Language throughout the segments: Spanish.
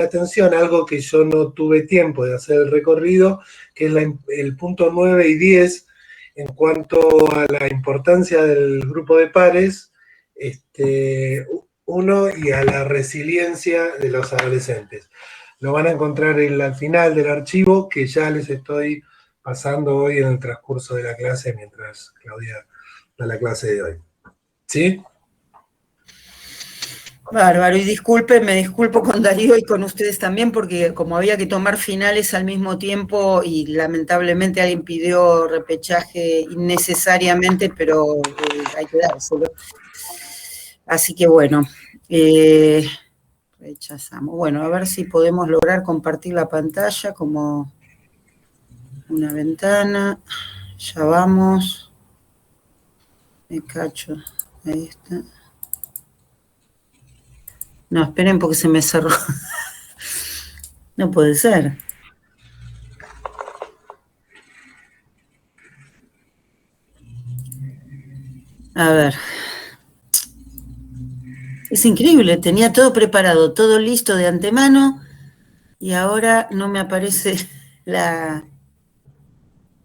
atención algo que yo no tuve tiempo de hacer el recorrido, que es el punto 9 y 10 en cuanto a la importancia del grupo de pares, uno, y a la resiliencia de los adolescentes. Lo van a encontrar al final del archivo, que ya les estoy pasando hoy en el transcurso de la clase, mientras Claudia da la clase de hoy. ¿Sí? Bárbaro, y me disculpo con Darío y con ustedes también, porque como había que tomar finales al mismo tiempo y lamentablemente alguien pidió repechaje innecesariamente, pero hay que dárselo. Así que bueno, rechazamos. Bueno, a ver si podemos lograr compartir la pantalla como una ventana. Ya vamos. Me cacho. Ahí está. No, esperen porque se me cerró. No puede ser. A ver. Es increíble, tenía todo preparado, todo listo de antemano y ahora no me aparece la...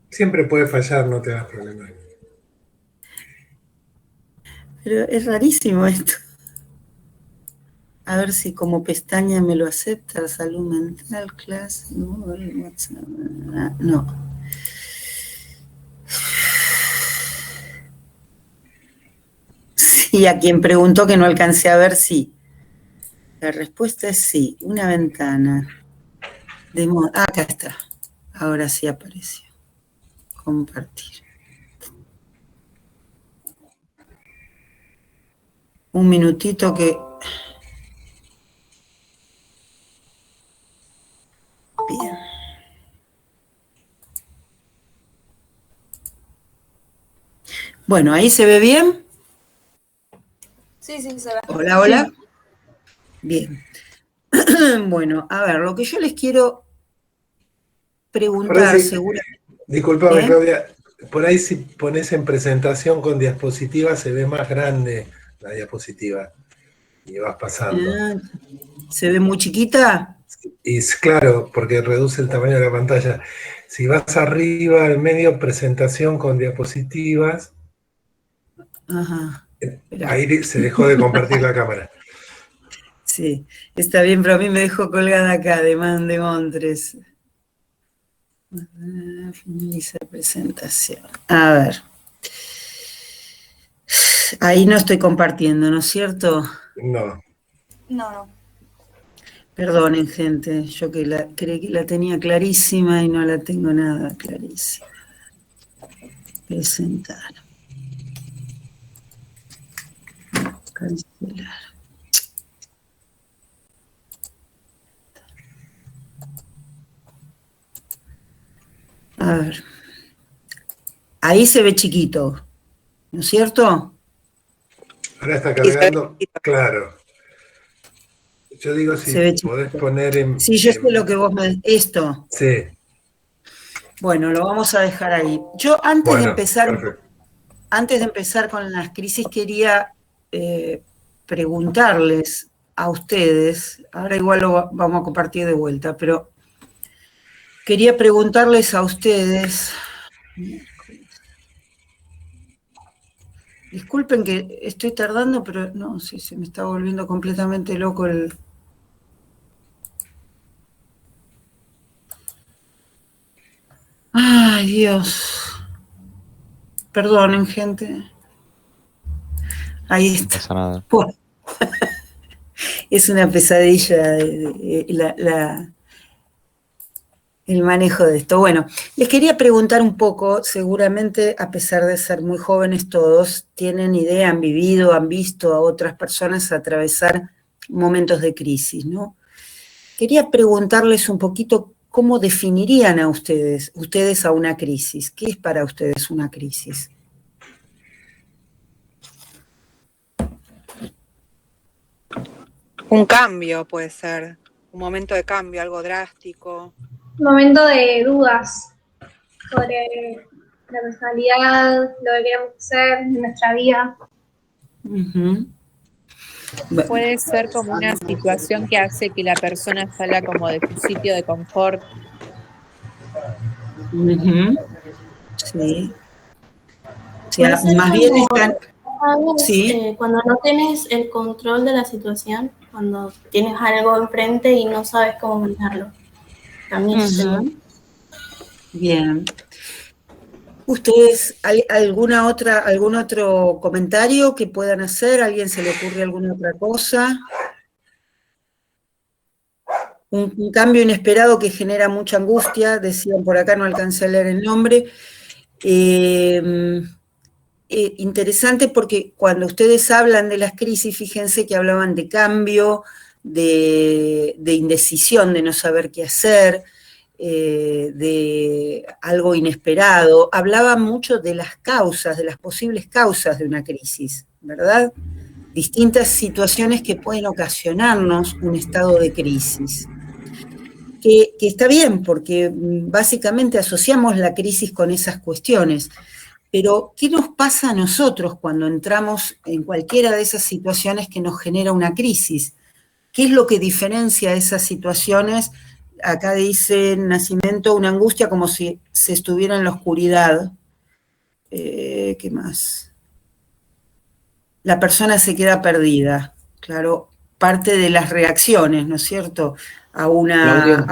Siempre puede fallar, no te das problema. Pero es rarísimo esto. A ver si como pestaña me lo acepta, salud mental, clase, no. Sí, a quien preguntó que no alcancé a ver, sí. La respuesta es sí, una ventana. Acá está, ahora sí apareció. Compartir. Un minutito que... Bien. Bueno, ¿ahí se ve bien? Sí, sí, se ve. Hola, hola. Sí. Bien. Bueno, a ver, lo que yo les quiero preguntar, seguramente... Disculpame, Claudia, por ahí si pones en presentación con diapositiva se ve más grande la diapositiva y vas pasando. ¿Se ve muy chiquita? Y es claro, porque reduce el tamaño de la pantalla. Si vas arriba al medio, presentación con diapositivas, Ajá. ahí se dejó de compartir la cámara. Sí, está bien, pero a mí me dejó colgada acá, de Montres. Finaliza presentación. A ver. Ahí no estoy compartiendo, ¿no es cierto? No. No. Perdonen, gente, yo creí que la tenía clarísima y no la tengo nada clarísima. Presentar. Cancelar. A ver. Ahí se ve chiquito, ¿no es cierto? Ahora está cargando, claro. Yo digo si podés poner en... Sí, yo sé lo que vos me... Esto. Sí. Bueno, lo vamos a dejar ahí. Yo antes de empezar con las crisis quería preguntarles a ustedes, ahora igual lo vamos a compartir de vuelta, pero quería preguntarles a ustedes... Disculpen que estoy tardando, pero no, sí, se me está volviendo completamente loco el... Ay, Dios. Perdonen, gente. Ahí está. No pasa nada. Bueno, es una pesadilla el manejo de esto. Bueno, les quería preguntar un poco, seguramente a pesar de ser muy jóvenes todos, tienen idea, han vivido, han visto a otras personas atravesar momentos de crisis, ¿no? Quería preguntarles un poquito cómo definirían a ustedes a una crisis. ¿Qué es para ustedes una crisis? Un cambio puede ser, un momento de cambio, algo drástico. Un momento de dudas sobre la personalidad, lo que queremos hacer en nuestra vida. Puede ser como una situación que hace que la persona salga como de su sitio de confort. Ujú, sí. O Puede sea, ser más bien cuando, están, sí. cuando no tienes el control de la situación, cuando tienes algo enfrente y no sabes cómo manejarlo. También sucede. Ujú, bien. ¿Ustedes, algún otro comentario que puedan hacer? ¿A alguien se le ocurre alguna otra cosa? Un cambio inesperado que genera mucha angustia, decían por acá, no alcancé a leer el nombre. Interesante porque cuando ustedes hablan de las crisis, fíjense que hablaban de cambio, de indecisión, de no saber qué hacer, de algo inesperado. Hablaban mucho de las causas, de las posibles causas de una crisis, ¿verdad? Distintas situaciones que pueden ocasionarnos un estado de crisis. Que está bien, porque básicamente asociamos la crisis con esas cuestiones. Pero, ¿qué nos pasa a nosotros cuando entramos en cualquiera de esas situaciones que nos genera una crisis? ¿Qué es lo que diferencia esas situaciones? Acá dice Nacimiento, una angustia como si se estuviera en la oscuridad. ¿Qué más? La persona se queda perdida. Claro, parte de las reacciones, ¿no es cierto? A una, Claudia.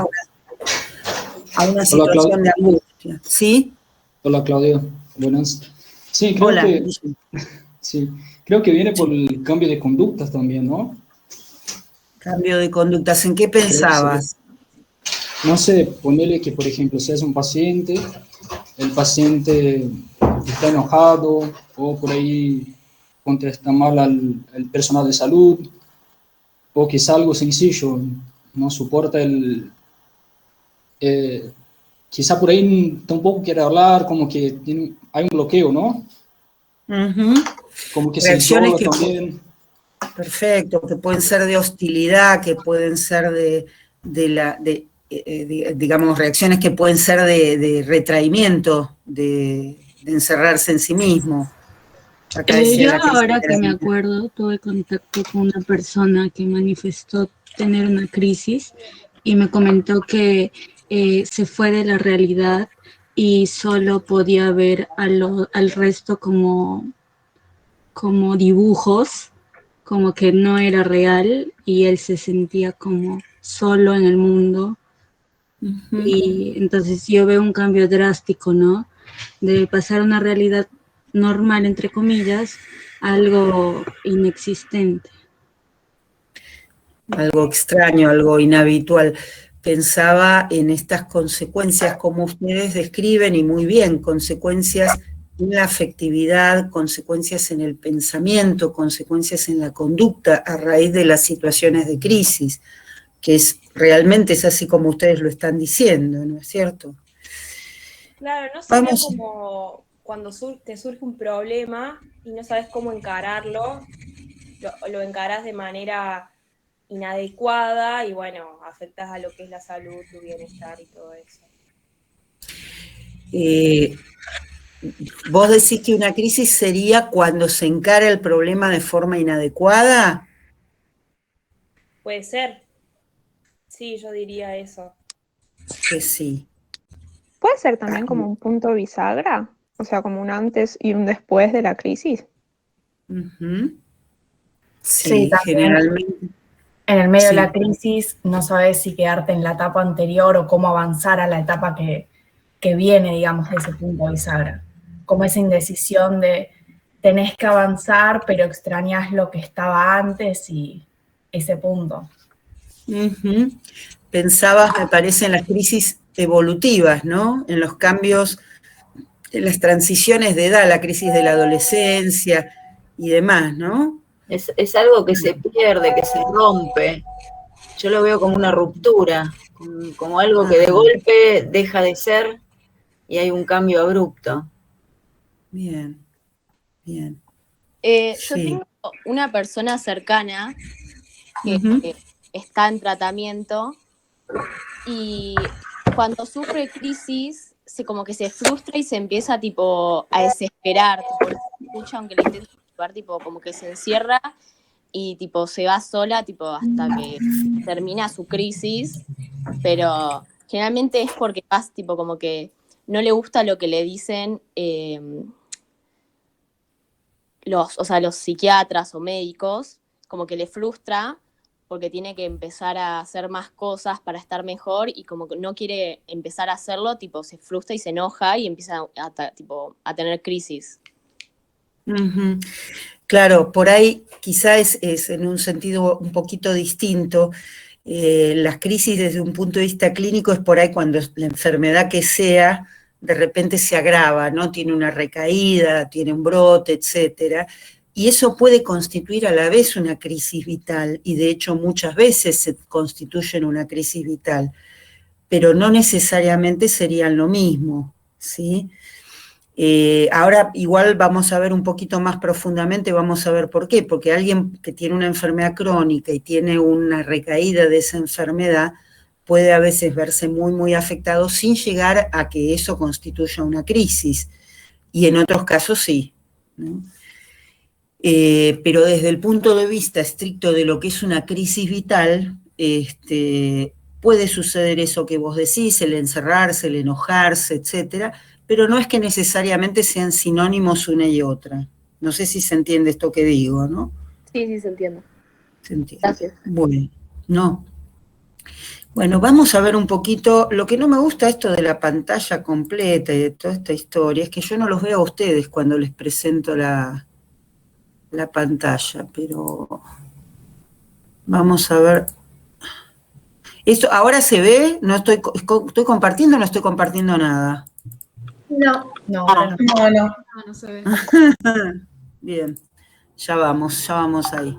a una Hola, situación de angustia. ¿Sí? Hola, Claudia. Buenas. Sí, Hola. sí, creo que viene por Sí. el cambio de conductas también, ¿no? Cambio de conductas. ¿En qué Creo que pensabas? no sé, ponerle que, por ejemplo, seas un paciente, el paciente está enojado o por ahí contesta mal al personal de salud, o quizá algo sencillo, no soporta eh, quizá por ahí tampoco quiere hablar, como que hay un bloqueo, ¿no? Uh-huh. Como que se Reacciones isola que, también. perfecto, que pueden ser de hostilidad, que pueden ser digamos, reacciones que pueden ser de retraimiento, de encerrarse en sí mismo. Acá decía Yo la crisis ahora de que la me vida. acuerdo, tuve contacto con una persona que manifestó tener una crisis y me comentó que se fue de la realidad y solo podía ver al resto como dibujos, como que no era real y él se sentía como solo en el mundo. Uh-huh. Y entonces yo veo un cambio drástico, ¿no? De pasar una realidad normal, entre comillas, a algo inexistente. Algo extraño, algo inhabitual. Pensaba en estas consecuencias, como ustedes describen, y muy bien, consecuencias en la afectividad, consecuencias en el pensamiento, consecuencias en la conducta a raíz de las situaciones de crisis, que realmente es así como ustedes lo están diciendo, ¿no es cierto? Claro, no sería Vamos. como cuando te surge un problema y no sabes cómo encararlo, lo encarás de manera inadecuada y bueno, afectas a lo que es la salud, tu bienestar y todo eso. ¿Vos decís que una crisis sería cuando se encara el problema de forma inadecuada? Puede ser, sí, yo diría eso. Que sí. Puede ser también como un punto bisagra, o sea, como un antes y un después de la crisis. Uh-huh. Sí, Sí, también generalmente. en el medio de la Sí. crisis no sabes si quedarte en la etapa anterior o cómo avanzar a la etapa que viene, digamos, de ese punto bisagra. Como esa indecisión de tenés que avanzar, pero extrañas lo que estaba antes y ese punto. Uh-huh. Pensabas, me parece, en las crisis evolutivas, ¿no? En los cambios, en las transiciones de edad, la crisis de la adolescencia y demás, ¿no? Es algo que se pierde, que se rompe. Yo lo veo como una ruptura, como algo que de golpe deja de ser y hay un cambio abrupto. Bien, bien. Yo Sí. tengo una persona cercana que Uh-huh. está en tratamiento y cuando sufre crisis como que se frustra y se empieza tipo a desesperar, tipo, no escucha aunque le intente ayudar, tipo como que se encierra y tipo se va sola tipo hasta que termina su crisis, pero generalmente es porque vas tipo como que no le gusta lo que le dicen los psiquiatras o médicos, como que le frustra porque tiene que empezar a hacer más cosas para estar mejor y como que no quiere empezar a hacerlo, tipo se frustra y se enoja y empieza a tener crisis. Ujú. Claro, por ahí quizá es en un sentido un poquito distinto. Las crisis desde un punto de vista clínico es por ahí cuando la enfermedad que sea de repente se agrava, ¿no? Tiene una recaída, tiene un brote, etcétera. Y eso puede constituir a la vez una crisis vital, y de hecho muchas veces se constituye en una crisis vital, pero no necesariamente serían lo mismo, ¿sí? Ahora igual vamos a ver un poquito más profundamente, vamos a ver por qué, porque alguien que tiene una enfermedad crónica y tiene una recaída de esa enfermedad puede a veces verse muy, muy afectado sin llegar a que eso constituya una crisis, y en otros casos sí, ¿no? Pero desde el punto de vista estricto de lo que es una crisis vital, puede suceder eso que vos decís, el encerrarse, el enojarse, etcétera, pero no es que necesariamente sean sinónimos una y otra. No sé si se entiende esto que digo, ¿no? Sí, se entiende. Se entiende. Gracias. Bueno, no. Bueno, vamos a ver un poquito, lo que no me gusta esto de la pantalla completa y de toda esta historia, es que yo no los veo a ustedes cuando les presento la pantalla, pero vamos a ver. ¿Esto ahora se ve? ¿No estoy compartiendo o no estoy compartiendo nada? No. No, No se ve. Bien, ya vamos ahí.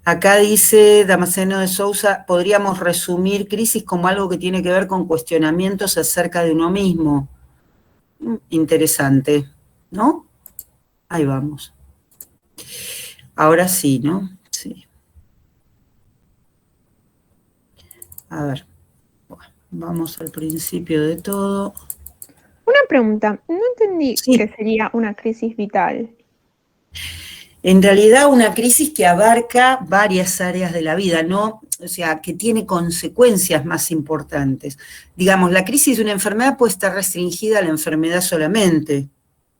Acá dice Damasceno de Sousa, podríamos resumir crisis como algo que tiene que ver con cuestionamientos acerca de uno mismo. Interesante, ¿no? Ahí vamos. Ahora sí, ¿no? Sí. A ver, bueno, vamos al principio de todo. Una pregunta, no entendí qué sería una crisis vital. En realidad una crisis que abarca varias áreas de la vida, ¿no? O sea, que tiene consecuencias más importantes. Digamos, la crisis de una enfermedad puede estar restringida a la enfermedad solamente.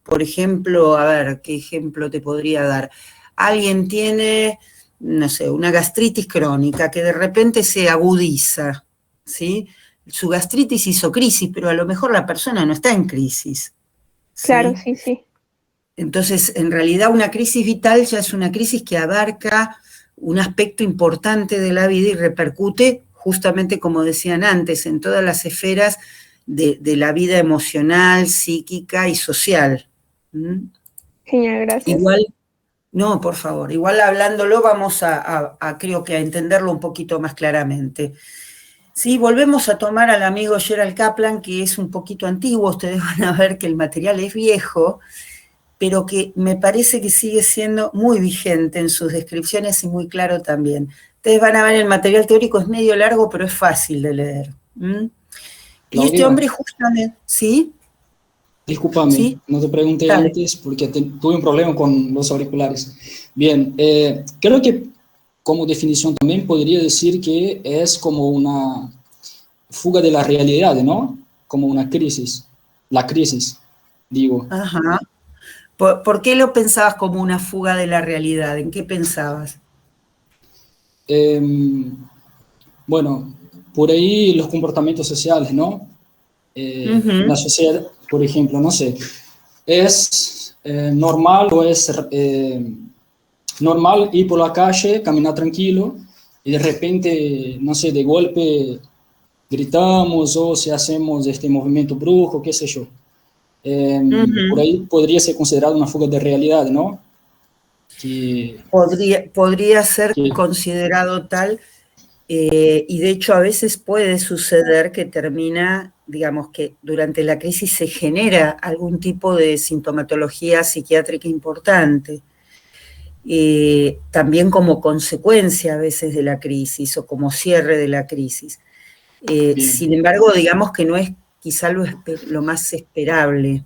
Por ejemplo, a ver, ¿qué ejemplo te podría dar? Alguien tiene, no sé, una gastritis crónica que de repente se agudiza, ¿sí? Su gastritis hizo crisis, pero a lo mejor la persona no está en crisis, ¿sí? Claro, sí. Entonces, en realidad una crisis vital ya es una crisis que abarca un aspecto importante de la vida y repercute, justamente como decían antes, en todas las esferas de la vida emocional, psíquica y social. Genial, gracias. Igual, no, por favor, igual hablándolo vamos a creo que a entenderlo un poquito más claramente. Sí, volvemos a tomar al amigo Gerald Kaplan, que es un poquito antiguo, ustedes van a ver que el material es viejo, pero que me parece que sigue siendo muy vigente en sus descripciones y muy claro también. Ustedes van a ver el material teórico, es medio largo, pero es fácil de leer. Y este hombre justamente, ¿sí? Discúlpame, ¿sí? no te pregunté Dale. antes porque tuve un problema con los auriculares. Bien, creo que como definición también podría decir que es como una fuga de la realidad, ¿no? Como una crisis, la crisis, digo. Ajá. ¿Por qué lo pensabas como una fuga de la realidad? ¿En qué pensabas? Bueno, por ahí los comportamientos sociales, ¿no? La sociedad, por ejemplo, no sé, ¿es normal o es normal ir por la calle, caminar tranquilo y de repente, no sé, de golpe gritamos o si hacemos este movimiento brusco, qué sé yo? Por ahí podría ser considerado una fuga de realidad, ¿no? Podría ser considerado tal, y de hecho a veces puede suceder que termina, digamos que durante la crisis se genera algún tipo de sintomatología psiquiátrica importante, también como consecuencia a veces de la crisis o como cierre de la crisis. Sin embargo, digamos que no es quizá lo más esperable.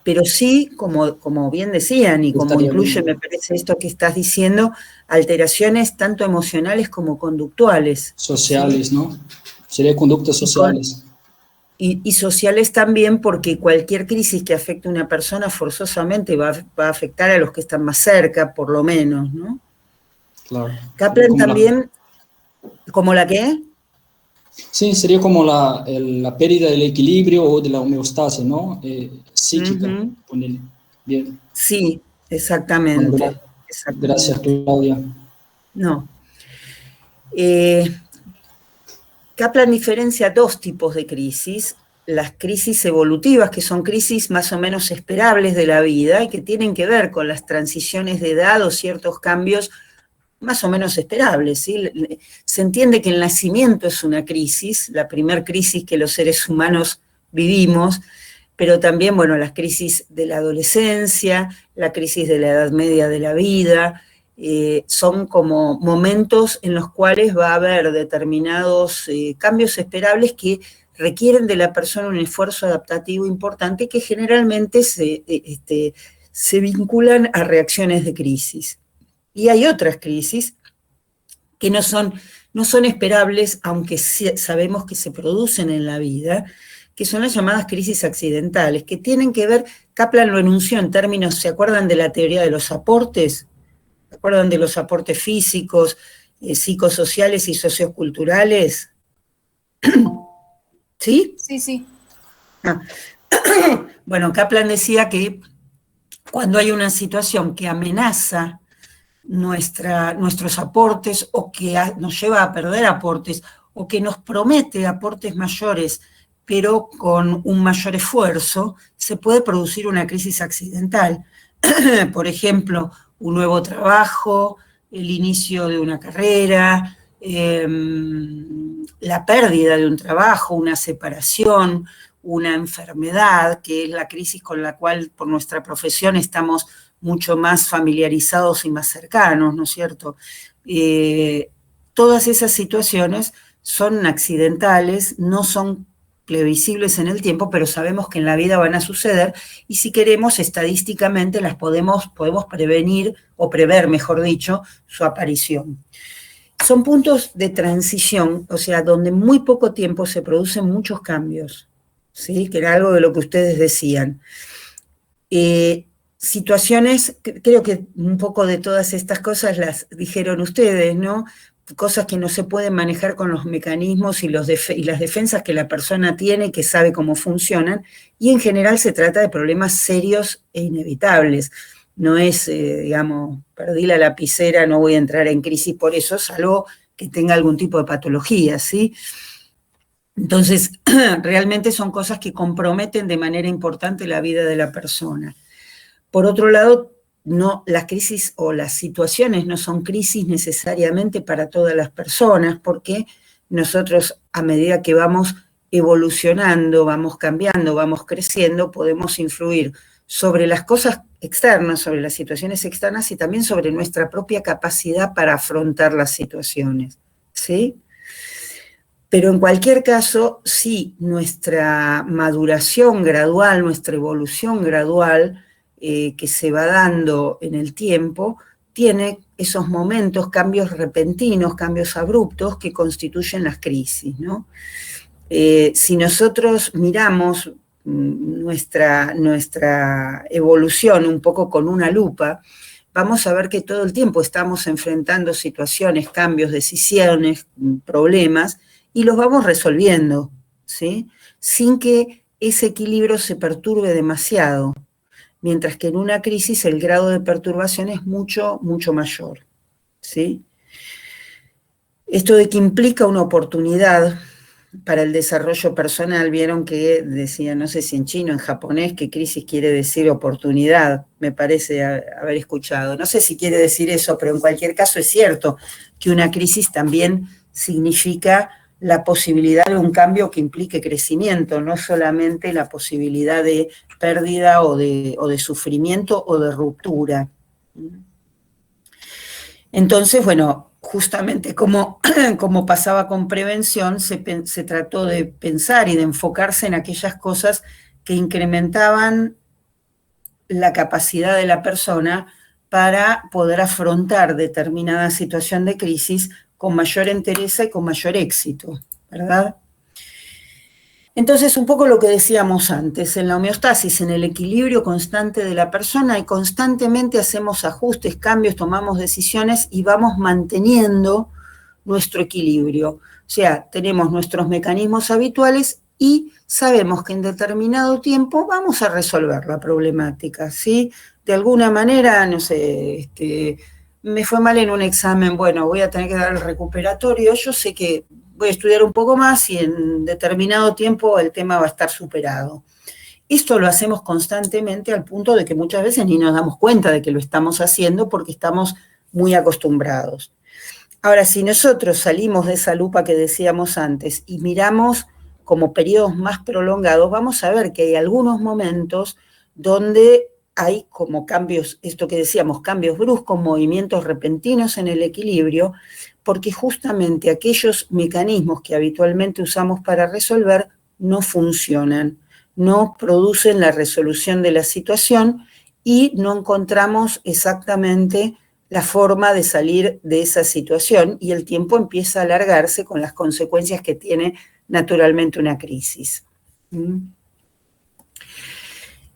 pero sí, como bien decían, y como Estaría incluye, bien. me parece esto que estás diciendo, alteraciones tanto emocionales como conductuales. Sociales, ¿sí? ¿no? Sería conductas sociales. Y sociales también, porque cualquier crisis que afecte a una persona forzosamente va a afectar a los que están más cerca, por lo menos, ¿no? Claro. Kaplan Como también, ¿como la qué? sí, sería como la pérdida del equilibrio o de la homeostasis, ¿no? Psíquica, Ujú. ponele. Bien. Sí, Bueno, exactamente. gracias, Exactamente. Claudia. No. Kaplan diferencia dos tipos de crisis. Las crisis evolutivas, que son crisis más o menos esperables de la vida y que tienen que ver con las transiciones de edad o ciertos cambios más o menos esperables. ¿sí? Se entiende que el nacimiento es una crisis, la primer crisis que los seres humanos vivimos, pero también, bueno, las crisis de la adolescencia, la crisis de la edad media de la vida, son como momentos en los cuales va a haber determinados cambios esperables que requieren de la persona un esfuerzo adaptativo importante que generalmente se vinculan a reacciones de crisis. Y hay otras crisis que no son esperables, aunque sabemos que se producen en la vida, que son las llamadas crisis accidentales, que tienen que ver, Kaplan lo enunció en términos, ¿se acuerdan de la teoría de los aportes? ¿Se acuerdan de los aportes físicos, psicosociales y socioculturales? ¿Sí? Sí, sí. Bueno, Kaplan decía que cuando hay una situación que amenaza nuestros aportes o que nos lleva a perder aportes o que nos promete aportes mayores pero con un mayor esfuerzo, se puede producir una crisis accidental. Por ejemplo, un nuevo trabajo, el inicio de una carrera, la pérdida de un trabajo, una separación, una enfermedad, que es la crisis con la cual por nuestra profesión estamos mucho más familiarizados y más cercanos, ¿no es cierto? Todas esas situaciones son accidentales, no son previsibles en el tiempo, pero sabemos que en la vida van a suceder y si queremos estadísticamente las podemos prevenir o prever, mejor dicho, su aparición. Son puntos de transición, o sea, donde en muy poco tiempo se producen muchos cambios, ¿sí? Que era algo de lo que ustedes decían. Situaciones, creo que un poco de todas estas cosas las dijeron ustedes, ¿no? Cosas que no se pueden manejar con los mecanismos y las defensas que la persona tiene, que sabe cómo funcionan, y en general se trata de problemas serios e inevitables. No es, digamos, perdí la lapicera, no voy a entrar en crisis por eso, salvo que tenga algún tipo de patología, ¿sí? Entonces, realmente son cosas que comprometen de manera importante la vida de la persona. Por otro lado, no, las crisis o las situaciones no son crisis necesariamente para todas las personas, porque nosotros a medida que vamos evolucionando, vamos cambiando, vamos creciendo, podemos influir sobre las cosas externas, sobre las situaciones externas y también sobre nuestra propia capacidad para afrontar las situaciones, ¿sí? Pero en cualquier caso, sí, nuestra maduración gradual, nuestra evolución gradual, que se va dando en el tiempo, tiene esos momentos, cambios repentinos, cambios abruptos que constituyen las crisis, ¿no? Si nosotros miramos nuestra evolución un poco con una lupa, vamos a ver que todo el tiempo estamos enfrentando situaciones, cambios, decisiones, problemas, y los vamos resolviendo, ¿sí? Sin que ese equilibrio se perturbe demasiado. Mientras que en una crisis el grado de perturbación es mucho, mucho mayor, ¿sí? Esto de que implica una oportunidad para el desarrollo personal, vieron que decía, no sé si en chino, en japonés, que crisis quiere decir oportunidad, me parece haber escuchado. No sé si quiere decir eso, pero en cualquier caso es cierto que una crisis también significa la posibilidad de un cambio que implique crecimiento, no solamente la posibilidad de pérdida o de sufrimiento o de ruptura. Entonces, bueno, justamente como pasaba con prevención, se trató de pensar y de enfocarse en aquellas cosas que incrementaban la capacidad de la persona para poder afrontar determinada situación de crisis con mayor entereza y con mayor éxito, ¿verdad? Entonces, un poco lo que decíamos antes, en la homeostasis, en el equilibrio constante de la persona, y constantemente hacemos ajustes, cambios, tomamos decisiones y vamos manteniendo nuestro equilibrio. O sea, tenemos nuestros mecanismos habituales y sabemos que en determinado tiempo vamos a resolver la problemática, ¿sí? De alguna manera, no sé, me fue mal en un examen, bueno, voy a tener que dar el recuperatorio, yo sé que voy a estudiar un poco más y en determinado tiempo el tema va a estar superado. Esto lo hacemos constantemente al punto de que muchas veces ni nos damos cuenta de que lo estamos haciendo porque estamos muy acostumbrados. Ahora, si nosotros salimos de esa lupa que decíamos antes y miramos como periodos más prolongados, vamos a ver que hay algunos momentos donde hay como cambios, esto que decíamos, cambios bruscos, movimientos repentinos en el equilibrio, porque justamente aquellos mecanismos que habitualmente usamos para resolver no funcionan, no producen la resolución de la situación y no encontramos exactamente la forma de salir de esa situación y el tiempo empieza a alargarse con las consecuencias que tiene naturalmente una crisis.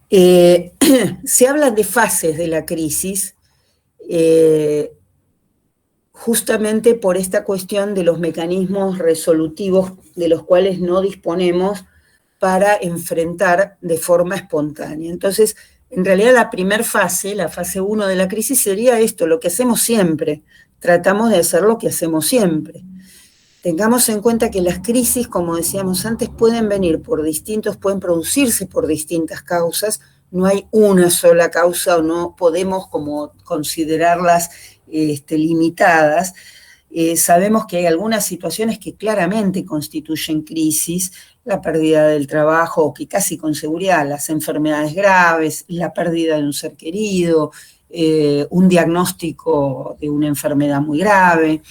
Se habla de fases de la crisis, justamente por esta cuestión de los mecanismos resolutivos de los cuales no disponemos para enfrentar de forma espontánea. Entonces, en realidad la primera fase, la fase 1 de la crisis sería esto, lo que hacemos siempre, tratamos de hacer lo que hacemos siempre. Tengamos en cuenta que las crisis, como decíamos antes, pueden producirse por distintas causas, no hay una sola causa o no podemos como considerarlas limitadas. Sabemos que hay algunas situaciones que claramente constituyen crisis, la pérdida del trabajo, que casi con seguridad, las enfermedades graves, la pérdida de un ser querido, un diagnóstico de una enfermedad muy grave,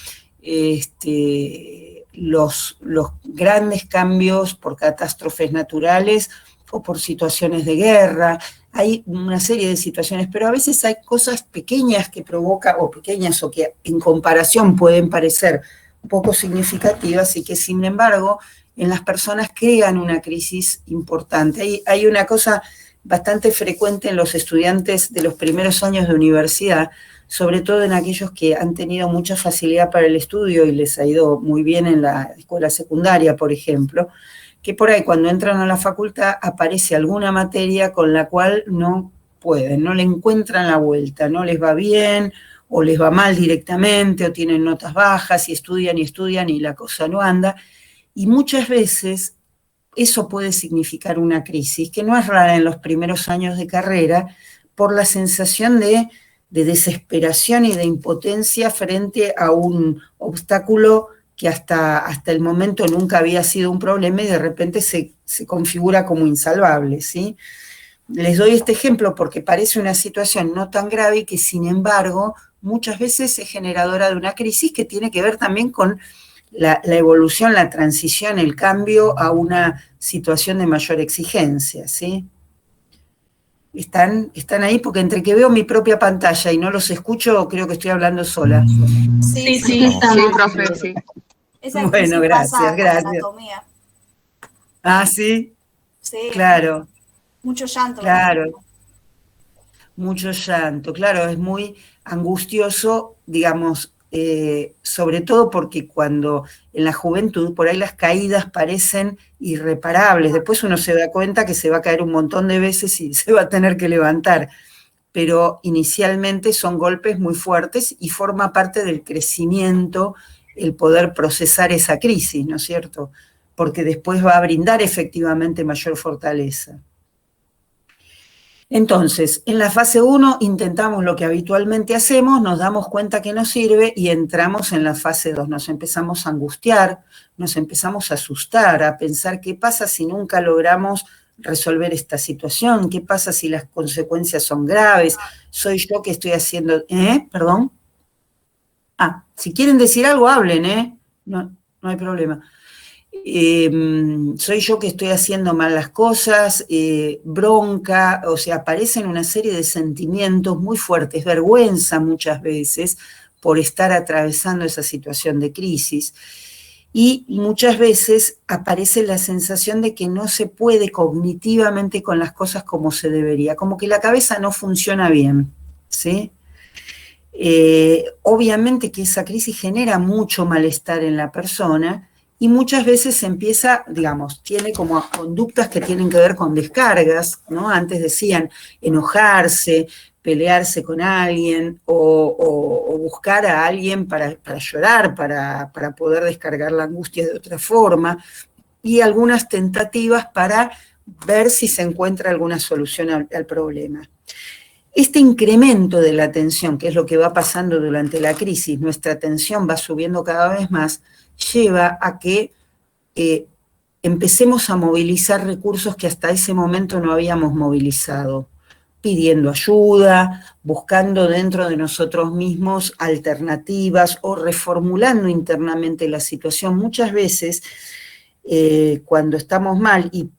los grandes cambios por catástrofes naturales o por situaciones de guerra. Hay una serie de situaciones, pero a veces hay cosas pequeñas que provocan, o pequeñas o que en comparación pueden parecer poco significativas y que sin embargo en las personas crean una crisis importante. Hay una cosa bastante frecuente en los estudiantes de los primeros años de universidad, sobre todo en aquellos que han tenido mucha facilidad para el estudio y les ha ido muy bien en la escuela secundaria, por ejemplo, que por ahí cuando entran a la facultad aparece alguna materia con la cual no pueden, no le encuentran la vuelta, no les va bien o les va mal directamente o tienen notas bajas y estudian y la cosa no anda. Y muchas veces eso puede significar una crisis, que no es rara en los primeros años de carrera, por la sensación de desesperación y de impotencia frente a un obstáculo que hasta el momento nunca había sido un problema y de repente se configura como insalvable, ¿sí? Les doy este ejemplo porque parece una situación no tan grave y que sin embargo muchas veces es generadora de una crisis que tiene que ver también con la evolución, la transición, el cambio a una situación de mayor exigencia, ¿sí? ¿Están ahí? Porque entre que veo mi propia pantalla y no los escucho, creo que estoy hablando sola. Sí, profe, sí. Esa Bueno, crisis gracias, pasada con gracias. anatomía. Ah, ¿sí? Sí. Claro. Mucho llanto. Claro. Mucho llanto, claro, es muy angustioso, digamos, sobre todo porque cuando en la juventud por ahí las caídas parecen irreparables, después uno se da cuenta que se va a caer un montón de veces y se va a tener que levantar, pero inicialmente son golpes muy fuertes y forma parte del crecimiento el poder procesar esa crisis, ¿no es cierto? Porque después va a brindar efectivamente mayor fortaleza. Entonces, en la fase 1 intentamos lo que habitualmente hacemos, nos damos cuenta que no sirve y entramos en la fase 2. Nos empezamos a angustiar, nos empezamos a asustar, a pensar qué pasa si nunca logramos resolver esta situación, qué pasa si las consecuencias son graves, soy yo que estoy haciendo... ¿Perdón? Si quieren decir algo, hablen, no hay problema. soy yo que estoy haciendo mal las cosas, bronca, o sea, aparecen una serie de sentimientos muy fuertes, vergüenza muchas veces por estar atravesando esa situación de crisis. Y muchas veces aparece la sensación de que no se puede cognitivamente con las cosas como se debería, como que la cabeza no funciona bien, ¿sí? Obviamente que esa crisis genera mucho malestar en la persona y muchas veces empieza, digamos, tiene como conductas que tienen que ver con descargas, ¿no? Antes decían enojarse, pelearse con alguien o buscar a alguien para llorar, para poder descargar la angustia de otra forma, y algunas tentativas para ver si se encuentra alguna solución al problema. Este incremento de la tensión, que es lo que va pasando durante la crisis, nuestra tensión va subiendo cada vez más, lleva a que empecemos a movilizar recursos que hasta ese momento no habíamos movilizado, pidiendo ayuda, buscando dentro de nosotros mismos alternativas o reformulando internamente la situación. Muchas veces, cuando estamos mal y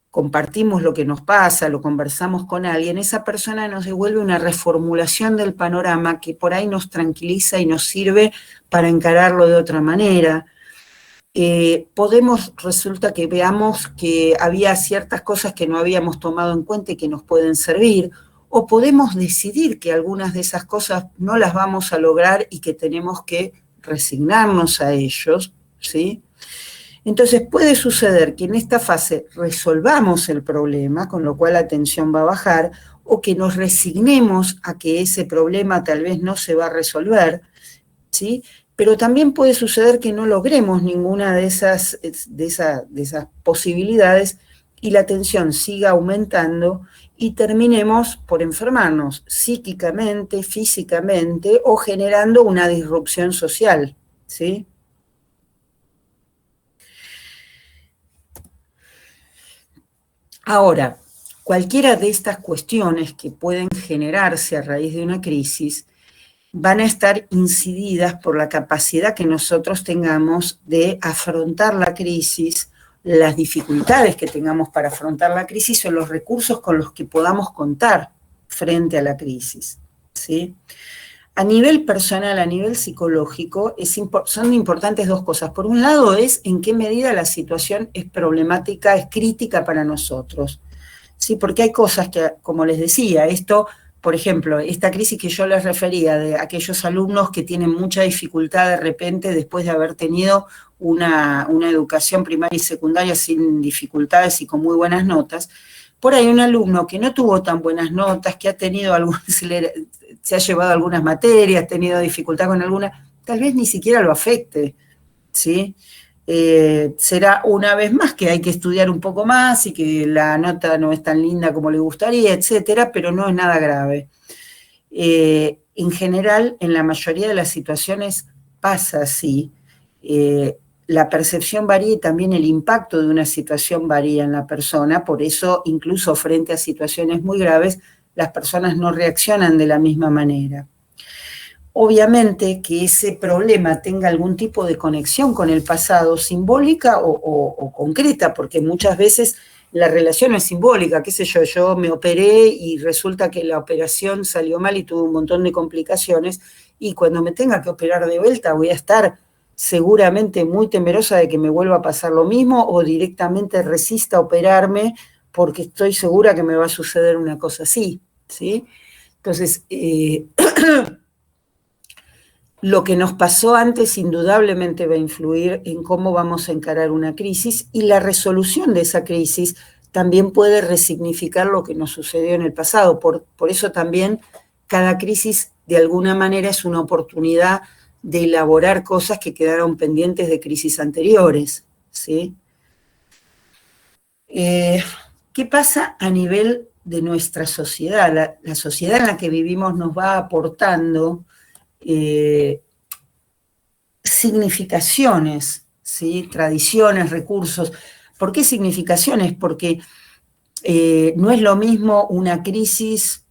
compartimos lo que nos pasa, lo conversamos con alguien, esa persona nos devuelve una reformulación del panorama que por ahí nos tranquiliza y nos sirve para encararlo de otra manera. Resulta que veamos que había ciertas cosas que no habíamos tomado en cuenta y que nos pueden servir, o podemos decidir que algunas de esas cosas no las vamos a lograr y que tenemos que resignarnos a ellos, ¿sí? Entonces puede suceder que en esta fase resolvamos el problema, con lo cual la tensión va a bajar, o que nos resignemos a que ese problema tal vez no se va a resolver, ¿sí? Pero también puede suceder que no logremos ninguna de esas posibilidades y la tensión siga aumentando y terminemos por enfermarnos psíquicamente, físicamente o generando una disrupción social, ¿sí? Ahora, cualquiera de estas cuestiones que pueden generarse a raíz de una crisis van a estar incididas por la capacidad que nosotros tengamos de afrontar la crisis, las dificultades que tengamos para afrontar la crisis o los recursos con los que podamos contar frente a la crisis, ¿sí? A nivel personal, a nivel psicológico, son importantes dos cosas. Por un lado es en qué medida la situación es problemática, es crítica para nosotros, ¿sí? Porque hay cosas que, como les decía, por ejemplo, esta crisis que yo les refería de aquellos alumnos que tienen mucha dificultad de repente después de haber tenido una educación primaria y secundaria sin dificultades y con muy buenas notas, por ahí un alumno que no tuvo tan buenas notas, que ha tenido se ha llevado algunas materias, ha tenido dificultad con alguna, tal vez ni siquiera lo afecte, ¿sí? Será una vez más que hay que estudiar un poco más y que la nota no es tan linda como le gustaría, etcétera, pero no es nada grave. En general, en la mayoría de las situaciones pasa así. La percepción varía y también el impacto de una situación varía en la persona, por eso incluso frente a situaciones muy graves, las personas no reaccionan de la misma manera. Obviamente que ese problema tenga algún tipo de conexión con el pasado, simbólica o concreta, porque muchas veces la relación es simbólica, qué sé yo me operé y resulta que la operación salió mal y tuve un montón de complicaciones, y cuando me tenga que operar de vuelta voy a estar seguramente muy temerosa de que me vuelva a pasar lo mismo, o directamente resista a operarme porque estoy segura que me va a suceder una cosa así, ¿sí? Entonces, lo que nos pasó antes indudablemente va a influir en cómo vamos a encarar una crisis, y la resolución de esa crisis también puede resignificar lo que nos sucedió en el pasado. Por eso también cada crisis de alguna manera es una oportunidad de elaborar cosas que quedaron pendientes de crisis anteriores, ¿sí? ¿Qué pasa a nivel de nuestra sociedad? La sociedad en la que vivimos nos va aportando significaciones, ¿sí? Tradiciones, recursos. ¿Por qué significaciones? Porque no es lo mismo una crisis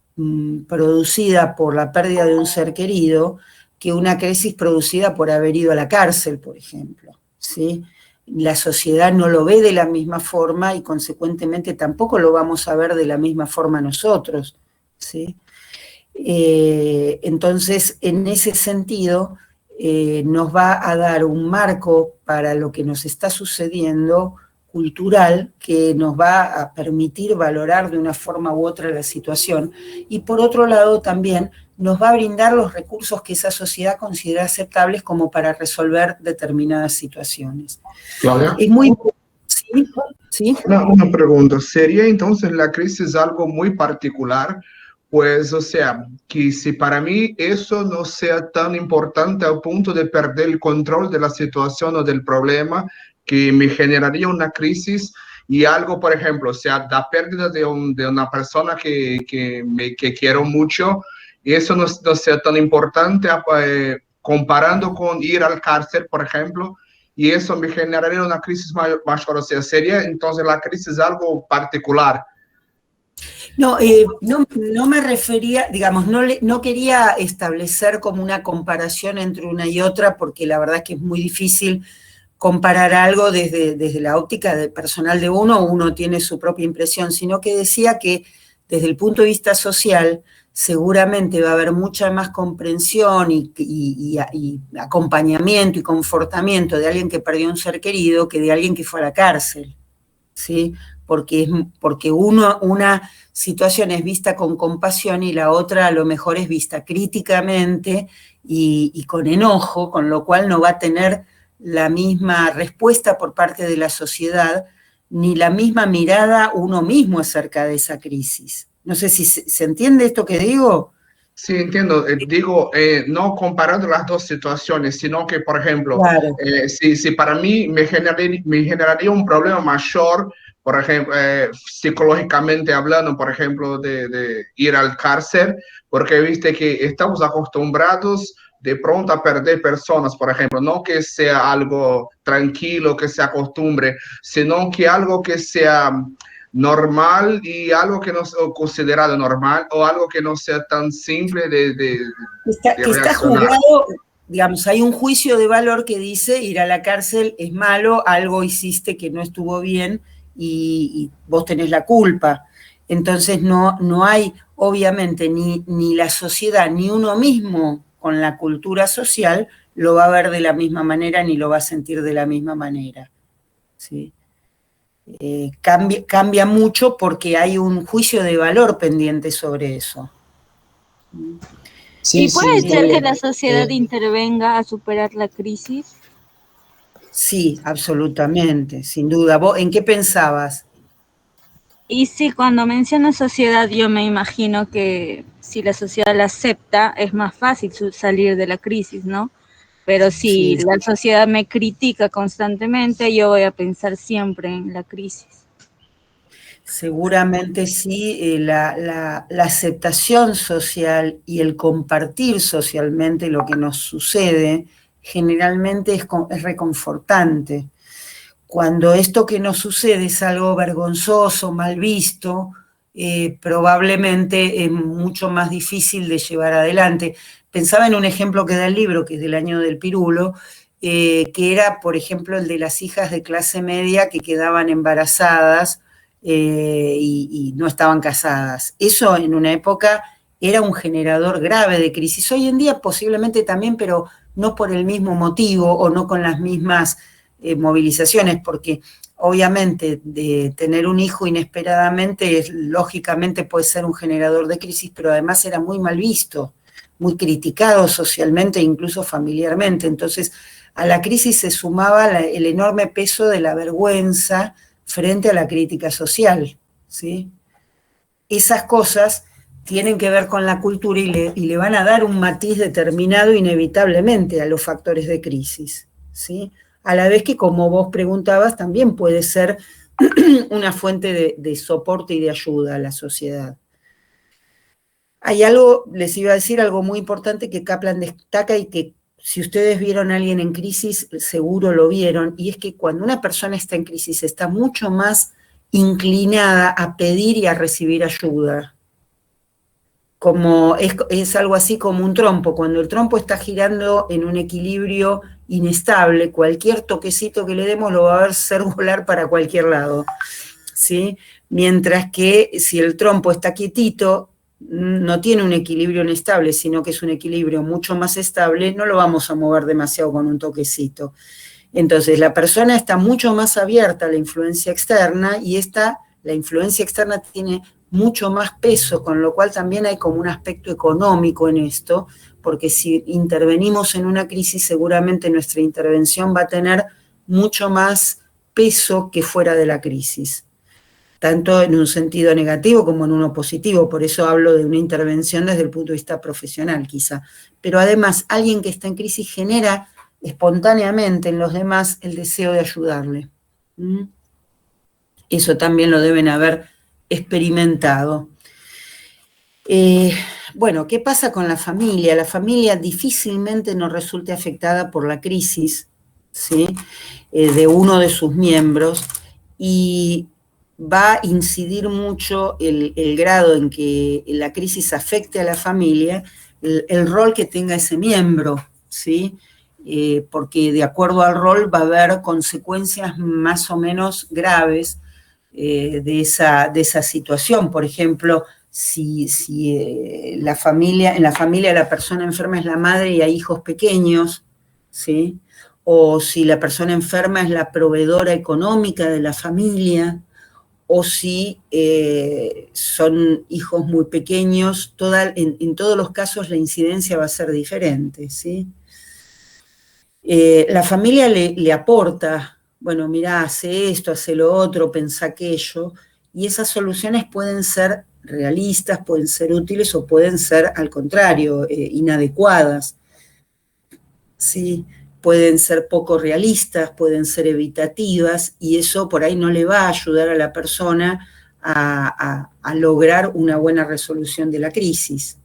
producida por la pérdida de un ser querido que una crisis producida por haber ido a la cárcel, por ejemplo, ¿sí? la sociedad no lo ve de la misma forma y consecuentemente tampoco lo vamos a ver de la misma forma nosotros, ¿sí? Entonces, en ese sentido, nos va a dar un marco para lo que nos está sucediendo cultural que nos va a permitir valorar de una forma u otra la situación, y por otro lado también nos va a brindar los recursos que esa sociedad considera aceptables como para resolver determinadas situaciones. Claudia. Es muy... ¿Sí? ¿Sí? Una pregunta, ¿sería entonces la crisis algo muy particular? Pues, o sea, que si para mí eso no sea tan importante al punto de perder el control de la situación o del problema, que me generaría una crisis y algo, por ejemplo, o sea, la pérdida de una persona que quiero mucho, y eso no sea tan importante comparando con ir al cárcel, por ejemplo, y eso me generaría una crisis mayor, o sea, sería entonces la crisis algo particular. No, no me refería, digamos, no quería establecer como una comparación entre una y otra, porque la verdad es que es muy difícil comparar algo desde la óptica personal de uno tiene su propia impresión, sino que decía que desde el punto de vista social seguramente va a haber mucha más comprensión y acompañamiento y confortamiento de alguien que perdió un ser querido que de alguien que fue a la cárcel, ¿sí? Porque una situación es vista con compasión y la otra a lo mejor es vista críticamente y con enojo, con lo cual no va a tener la misma respuesta por parte de la sociedad, ni la misma mirada uno mismo acerca de esa crisis. No sé si se entiende esto que digo. Sí, entiendo. Digo, no comparando las dos situaciones, sino que, por ejemplo, claro. Si para mí me generaría un problema mayor, por ejemplo, psicológicamente hablando, por ejemplo, de ir al cárcel, porque viste que estamos acostumbrados de pronto a perder personas, por ejemplo, no que sea algo tranquilo, que se acostumbre, sino que algo que sea normal y algo que no sea considerado normal o algo que no sea tan simple de está juzgado, digamos, hay un juicio de valor que dice ir a la cárcel es malo, algo hiciste que no estuvo bien y vos tenés la culpa. Entonces no hay, obviamente, ni la sociedad ni uno mismo con la cultura social lo va a ver de la misma manera ni lo va a sentir de la misma manera, ¿sí? Cambia mucho porque hay un juicio de valor pendiente sobre eso. Sí, ¿y puede ser que la sociedad intervenga a superar la crisis? Sí, absolutamente, sin duda. ¿Vos en qué pensabas? Y sí, cuando menciono sociedad, yo me imagino que si la sociedad la acepta, es más fácil salir de la crisis, ¿no? Pero si la sociedad me critica constantemente, yo voy a pensar siempre en la crisis. Seguramente sí, la aceptación social y el compartir socialmente lo que nos sucede, generalmente es reconfortante. Cuando esto que nos sucede es algo vergonzoso, mal visto, probablemente es mucho más difícil de llevar adelante. Pensaba en un ejemplo que da el libro, que es del año del Pirulo, que era, por ejemplo, el de las hijas de clase media que quedaban embarazadas y no estaban casadas. Eso en una época era un generador grave de crisis. Hoy en día posiblemente también, pero no por el mismo motivo o no con las mismas movilizaciones, porque obviamente de tener un hijo inesperadamente, lógicamente puede ser un generador de crisis, pero además era muy mal visto, muy criticado socialmente e incluso familiarmente. Entonces, a la crisis se sumaba el enorme peso de la vergüenza frente a la crítica social, ¿sí? Esas cosas tienen que ver con la cultura y le van a dar un matiz determinado inevitablemente a los factores de crisis, ¿sí? A la vez que, como vos preguntabas, también puede ser una fuente de soporte y de ayuda a la sociedad. Hay algo, les iba a decir, algo muy importante que Kaplan destaca y que si ustedes vieron a alguien en crisis, seguro lo vieron, y es que cuando una persona está en crisis está mucho más inclinada a pedir y a recibir ayuda. es algo así como un trompo. Cuando el trompo está girando en un equilibrio inestable, cualquier toquecito que le demos lo va a hacer volar para cualquier lado, ¿sí? Mientras que si el trompo está quietito, no tiene un equilibrio inestable, sino que es un equilibrio mucho más estable, no lo vamos a mover demasiado con un toquecito. Entonces la persona está mucho más abierta a la influencia externa y la influencia externa tiene mucho más peso, con lo cual también hay como un aspecto económico en esto, porque si intervenimos en una crisis, seguramente nuestra intervención va a tener mucho más peso que fuera de la crisis, tanto en un sentido negativo como en uno positivo, por eso hablo de una intervención desde el punto de vista profesional quizá, pero además alguien que está en crisis genera espontáneamente en los demás el deseo de ayudarle. Eso también lo deben haber experimentado. Bueno, ¿qué pasa con la familia? La familia difícilmente nos resulte afectada por la crisis, ¿sí? De uno de sus miembros, y va a incidir mucho el grado en que la crisis afecte a la familia, el rol que tenga ese miembro, ¿sí? Porque de acuerdo al rol va a haber consecuencias más o menos graves de esa situación. Por ejemplo, si en la familia la persona enferma es la madre y hay hijos pequeños, ¿sí? O si la persona enferma es la proveedora económica de la familia, o si son hijos muy pequeños, en todos los casos la incidencia va a ser diferente, ¿sí? La familia le aporta, bueno, mirá, hace esto, hace lo otro, pensá aquello, y esas soluciones pueden ser realistas, pueden ser útiles o pueden ser, al contrario, inadecuadas, ¿sí? Pueden ser poco realistas, pueden ser evitativas, y eso por ahí no le va a ayudar a la persona a lograr una buena resolución de la crisis.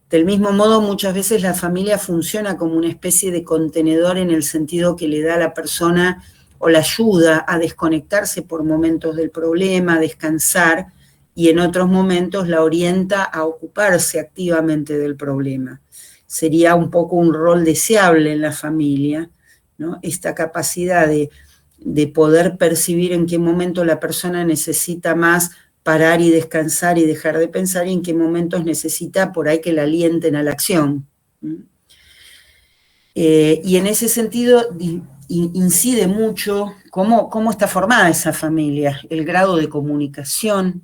Del mismo modo, muchas veces la familia funciona como una especie de contenedor en el sentido que le da a la persona o la ayuda a desconectarse por momentos del problema, a descansar, y en otros momentos la orienta a ocuparse activamente del problema. Sería un poco un rol deseable en la familia, ¿no? Esta capacidad de poder percibir en qué momento la persona necesita más parar y descansar y dejar de pensar, y en qué momentos necesita por ahí que la alienten a la acción. Y en ese sentido incide mucho cómo está formada esa familia, el grado de comunicación,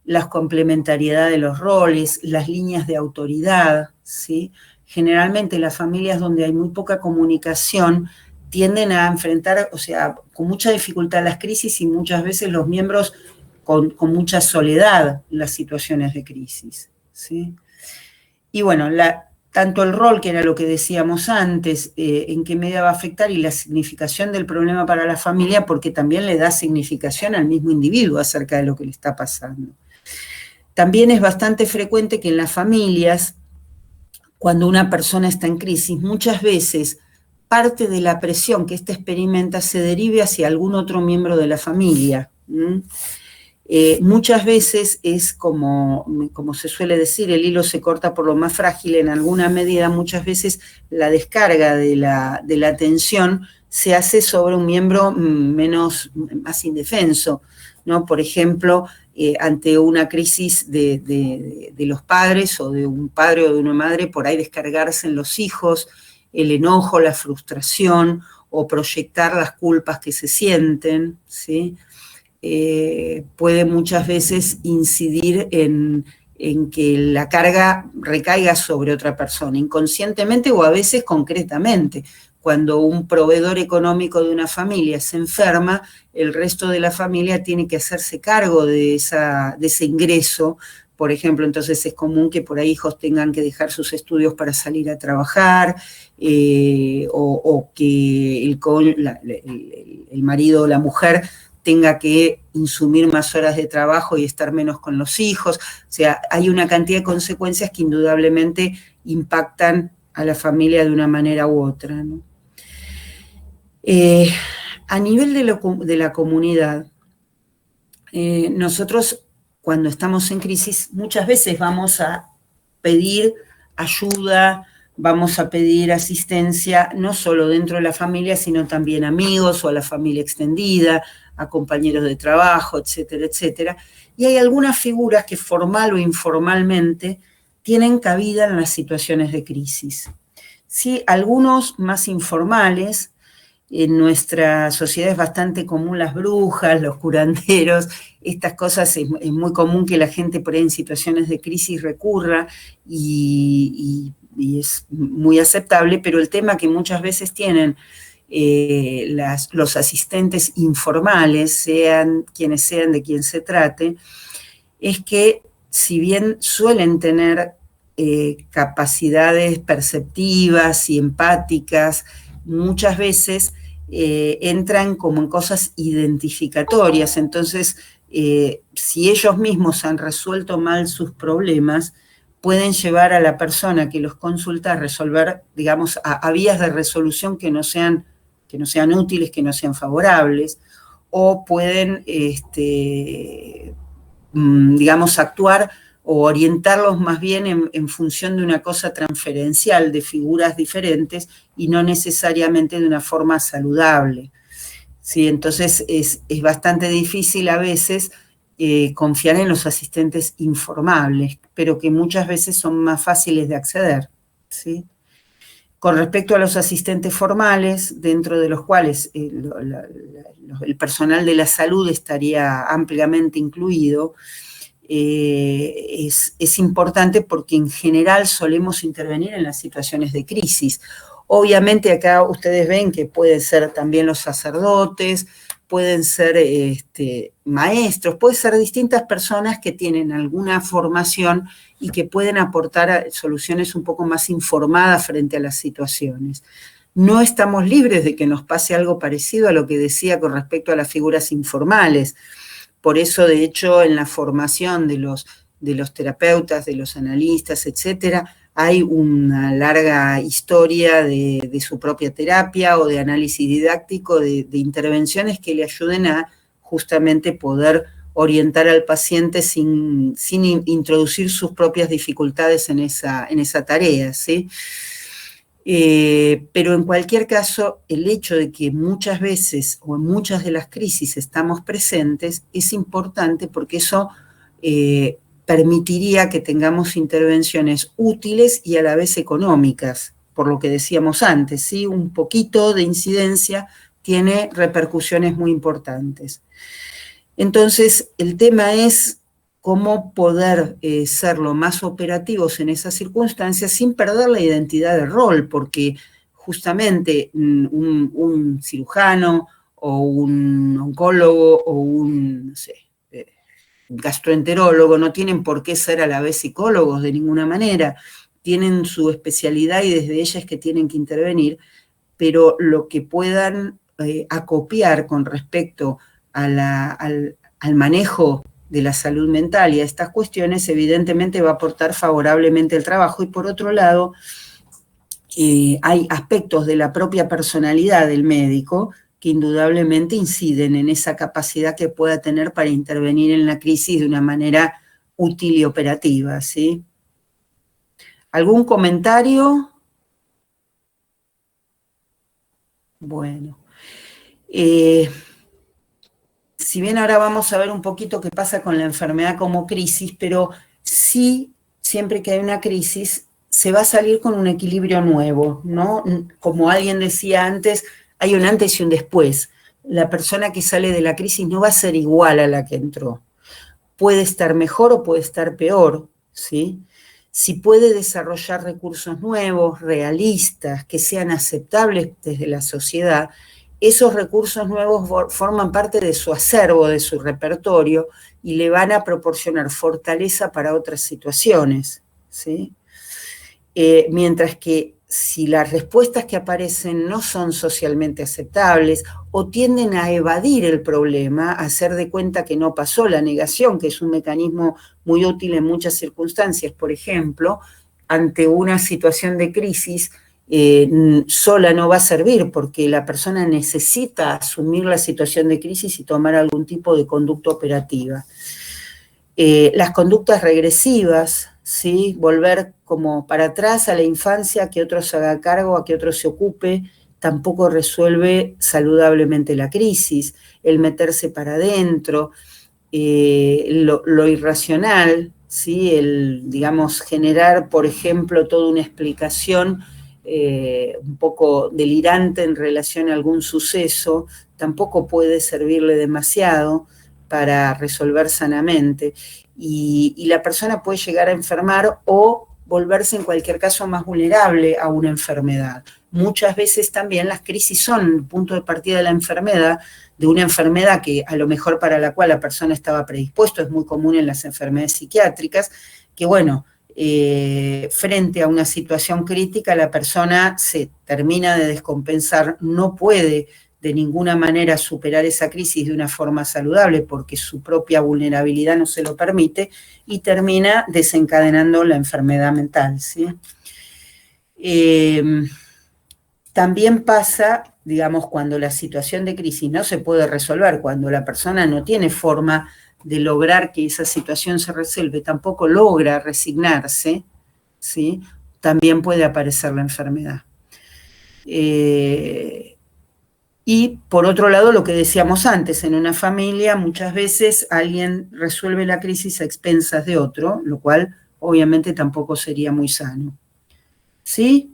la complementariedad de los roles, las líneas de autoridad, ¿sí? Generalmente las familias donde hay muy poca comunicación tienden a enfrentar, o sea, con mucha dificultad las crisis, y muchas veces los miembros con mucha soledad las situaciones de crisis, ¿sí? Y bueno, tanto el rol, que era lo que decíamos antes, en qué medida va a afectar, y la significación del problema para la familia, porque también le da significación al mismo individuo acerca de lo que le está pasando. También es bastante frecuente que en las familias, cuando una persona está en crisis, muchas veces parte de la presión que ésta experimenta se derive hacia algún otro miembro de la familia. Muchas veces es como se suele decir, el hilo se corta por lo más frágil. En alguna medida, muchas veces la descarga de la tensión se hace sobre un miembro más indefenso, ¿no? Por ejemplo, ante una crisis de los padres, o de un padre o de una madre, por ahí descargarse en los hijos el enojo, la frustración, o proyectar las culpas que se sienten, ¿sí? Puede muchas veces incidir en que la carga recaiga sobre otra persona, inconscientemente o a veces concretamente. Cuando un proveedor económico de una familia se enferma, el resto de la familia tiene que hacerse cargo de ese ingreso. Por ejemplo, entonces es común que por ahí hijos tengan que dejar sus estudios para salir a trabajar, o que el marido o la mujer tenga que insumir más horas de trabajo y estar menos con los hijos. O sea, hay una cantidad de consecuencias que indudablemente impactan a la familia de una manera u otra, ¿no? A nivel de la comunidad, nosotros cuando estamos en crisis muchas veces vamos a pedir ayuda, vamos a pedir asistencia, no solo dentro de la familia, sino también a amigos o a la familia extendida, a compañeros de trabajo, etcétera, etcétera. Y hay algunas figuras que formal o informalmente tienen cabida en las situaciones de crisis. Sí, algunos más informales. En nuestra sociedad es bastante común las brujas, los curanderos, estas cosas es muy común que la gente por ahí en situaciones de crisis recurra y es muy aceptable, pero el tema que muchas veces tienen los asistentes informales, sean quienes sean, de quien se trate, es que si bien suelen tener capacidades perceptivas y empáticas, muchas veces entran como en cosas identificatorias. Entonces, si ellos mismos han resuelto mal sus problemas, pueden llevar a la persona que los consulta a resolver, digamos, a vías de resolución que no sean útiles, que no sean favorables, o pueden, digamos, actuar o orientarlos más bien en función de una cosa transferencial, de figuras diferentes, y no necesariamente de una forma saludable. ¿Sí? Entonces es bastante difícil a veces confiar en los asistentes informables, pero que muchas veces son más fáciles de acceder. ¿Sí? Con respecto a los asistentes formales, dentro de los cuales el personal de la salud estaría ampliamente incluido, es importante porque en general solemos intervenir en las situaciones de crisis. Obviamente acá ustedes ven que pueden ser también los sacerdotes, pueden ser maestros, pueden ser distintas personas que tienen alguna formación y que pueden aportar soluciones un poco más informadas frente a las situaciones. No estamos libres de que nos pase algo parecido a lo que decía con respecto a las figuras informales. Por eso, de hecho, en la formación de los terapeutas, de los analistas, etcétera, hay una larga historia de su propia terapia o de análisis didáctico, de intervenciones que le ayuden a justamente poder orientar al paciente sin introducir sus propias dificultades en esa tarea, ¿sí? Pero en cualquier caso, el hecho de que muchas veces o en muchas de las crisis estamos presentes es importante porque eso permitiría que tengamos intervenciones útiles y a la vez económicas, por lo que decíamos antes, ¿sí? Un poquito de incidencia tiene repercusiones muy importantes. Entonces, el tema es cómo poder ser lo más operativos en esas circunstancias sin perder la identidad de rol, porque justamente un cirujano o un oncólogo o un, no sé, gastroenterólogo no tienen por qué ser a la vez psicólogos de ninguna manera, tienen su especialidad y desde ella es que tienen que intervenir, pero lo que puedan acopiar con respecto al manejo de la salud mental y a estas cuestiones, evidentemente va a aportar favorablemente el trabajo. Y por otro lado, hay aspectos de la propia personalidad del médico que indudablemente inciden en esa capacidad que pueda tener para intervenir en la crisis de una manera útil y operativa, ¿sí? ¿Algún comentario? Bueno. Si bien ahora vamos a ver un poquito qué pasa con la enfermedad como crisis, pero sí, siempre que hay una crisis, se va a salir con un equilibrio nuevo, ¿no? Como alguien decía antes, hay un antes y un después. La persona que sale de la crisis no va a ser igual a la que entró. Puede estar mejor o puede estar peor, ¿sí? Si puede desarrollar recursos nuevos, realistas, que sean aceptables desde la sociedad, esos recursos nuevos forman parte de su acervo, de su repertorio, y le van a proporcionar fortaleza para otras situaciones, ¿sí? Mientras que si las respuestas que aparecen no son socialmente aceptables o tienden a evadir el problema, a hacer de cuenta que no pasó, la negación, que es un mecanismo muy útil en muchas circunstancias, por ejemplo, ante una situación de crisis, sola no va a servir porque la persona necesita asumir la situación de crisis y tomar algún tipo de conducta operativa. Las conductas regresivas, ¿sí? Volver como para atrás a la infancia, a que otro se haga cargo, a que otro se ocupe, tampoco resuelve saludablemente la crisis. El meterse para adentro, lo irracional, ¿sí? El, digamos, generar, por ejemplo, toda una explicación un poco delirante en relación a algún suceso, tampoco puede servirle demasiado para resolver sanamente. Y la persona puede llegar a enfermar o volverse en cualquier caso más vulnerable a una enfermedad. Muchas veces también las crisis son el punto de partida de la enfermedad, de una enfermedad que a lo mejor para la cual la persona estaba predispuesta, es muy común en las enfermedades psiquiátricas, que bueno, frente a una situación crítica la persona se termina de descompensar, no puede de ninguna manera superar esa crisis de una forma saludable porque su propia vulnerabilidad no se lo permite y termina desencadenando la enfermedad mental, ¿sí? También pasa, digamos, cuando la situación de crisis no se puede resolver, cuando la persona no tiene forma de lograr que esa situación se resuelva, tampoco logra resignarse, ¿sí? También puede aparecer la enfermedad. Y por otro lado, lo que decíamos antes, en una familia muchas veces alguien resuelve la crisis a expensas de otro, lo cual obviamente tampoco sería muy sano. ¿Sí?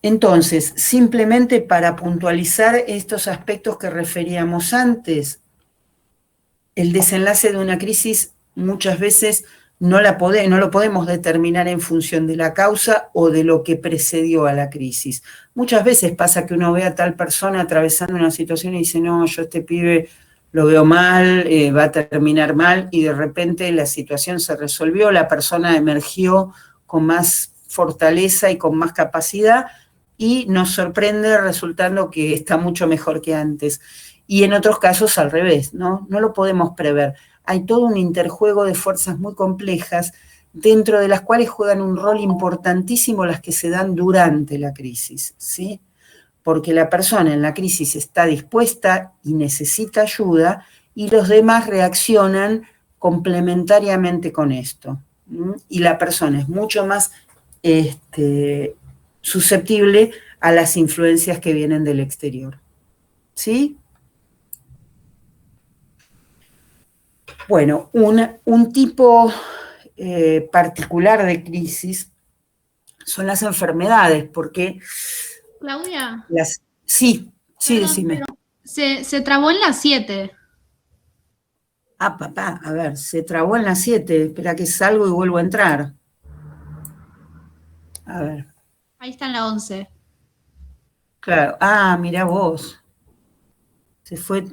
Entonces, simplemente para puntualizar estos aspectos que referíamos antes, el desenlace de una crisis muchas veces no lo podemos determinar en función de la causa o de lo que precedió a la crisis. Muchas veces pasa que uno ve a tal persona atravesando una situación y dice, no, yo a este pibe lo veo mal, va a terminar mal, y de repente la situación se resolvió, la persona emergió con más fortaleza y con más capacidad, y nos sorprende resultando que está mucho mejor que antes. Y en otros casos al revés, ¿no? No lo podemos prever. Hay todo un interjuego de fuerzas muy complejas, dentro de las cuales juegan un rol importantísimo las que se dan durante la crisis, ¿sí? Porque la persona en la crisis está dispuesta y necesita ayuda, y los demás reaccionan complementariamente con esto. Y la persona es mucho más susceptible a las influencias que vienen del exterior. ¿Sí? Bueno, un tipo particular de crisis son las enfermedades, porque... Claudia. Sí, Perdón, decime. pero se trabó en las 7. Ah, papá, a ver, se trabó en las 7, espera que salgo y vuelvo a entrar. A ver. Ahí está en la 11. Claro, mirá vos. Se fue...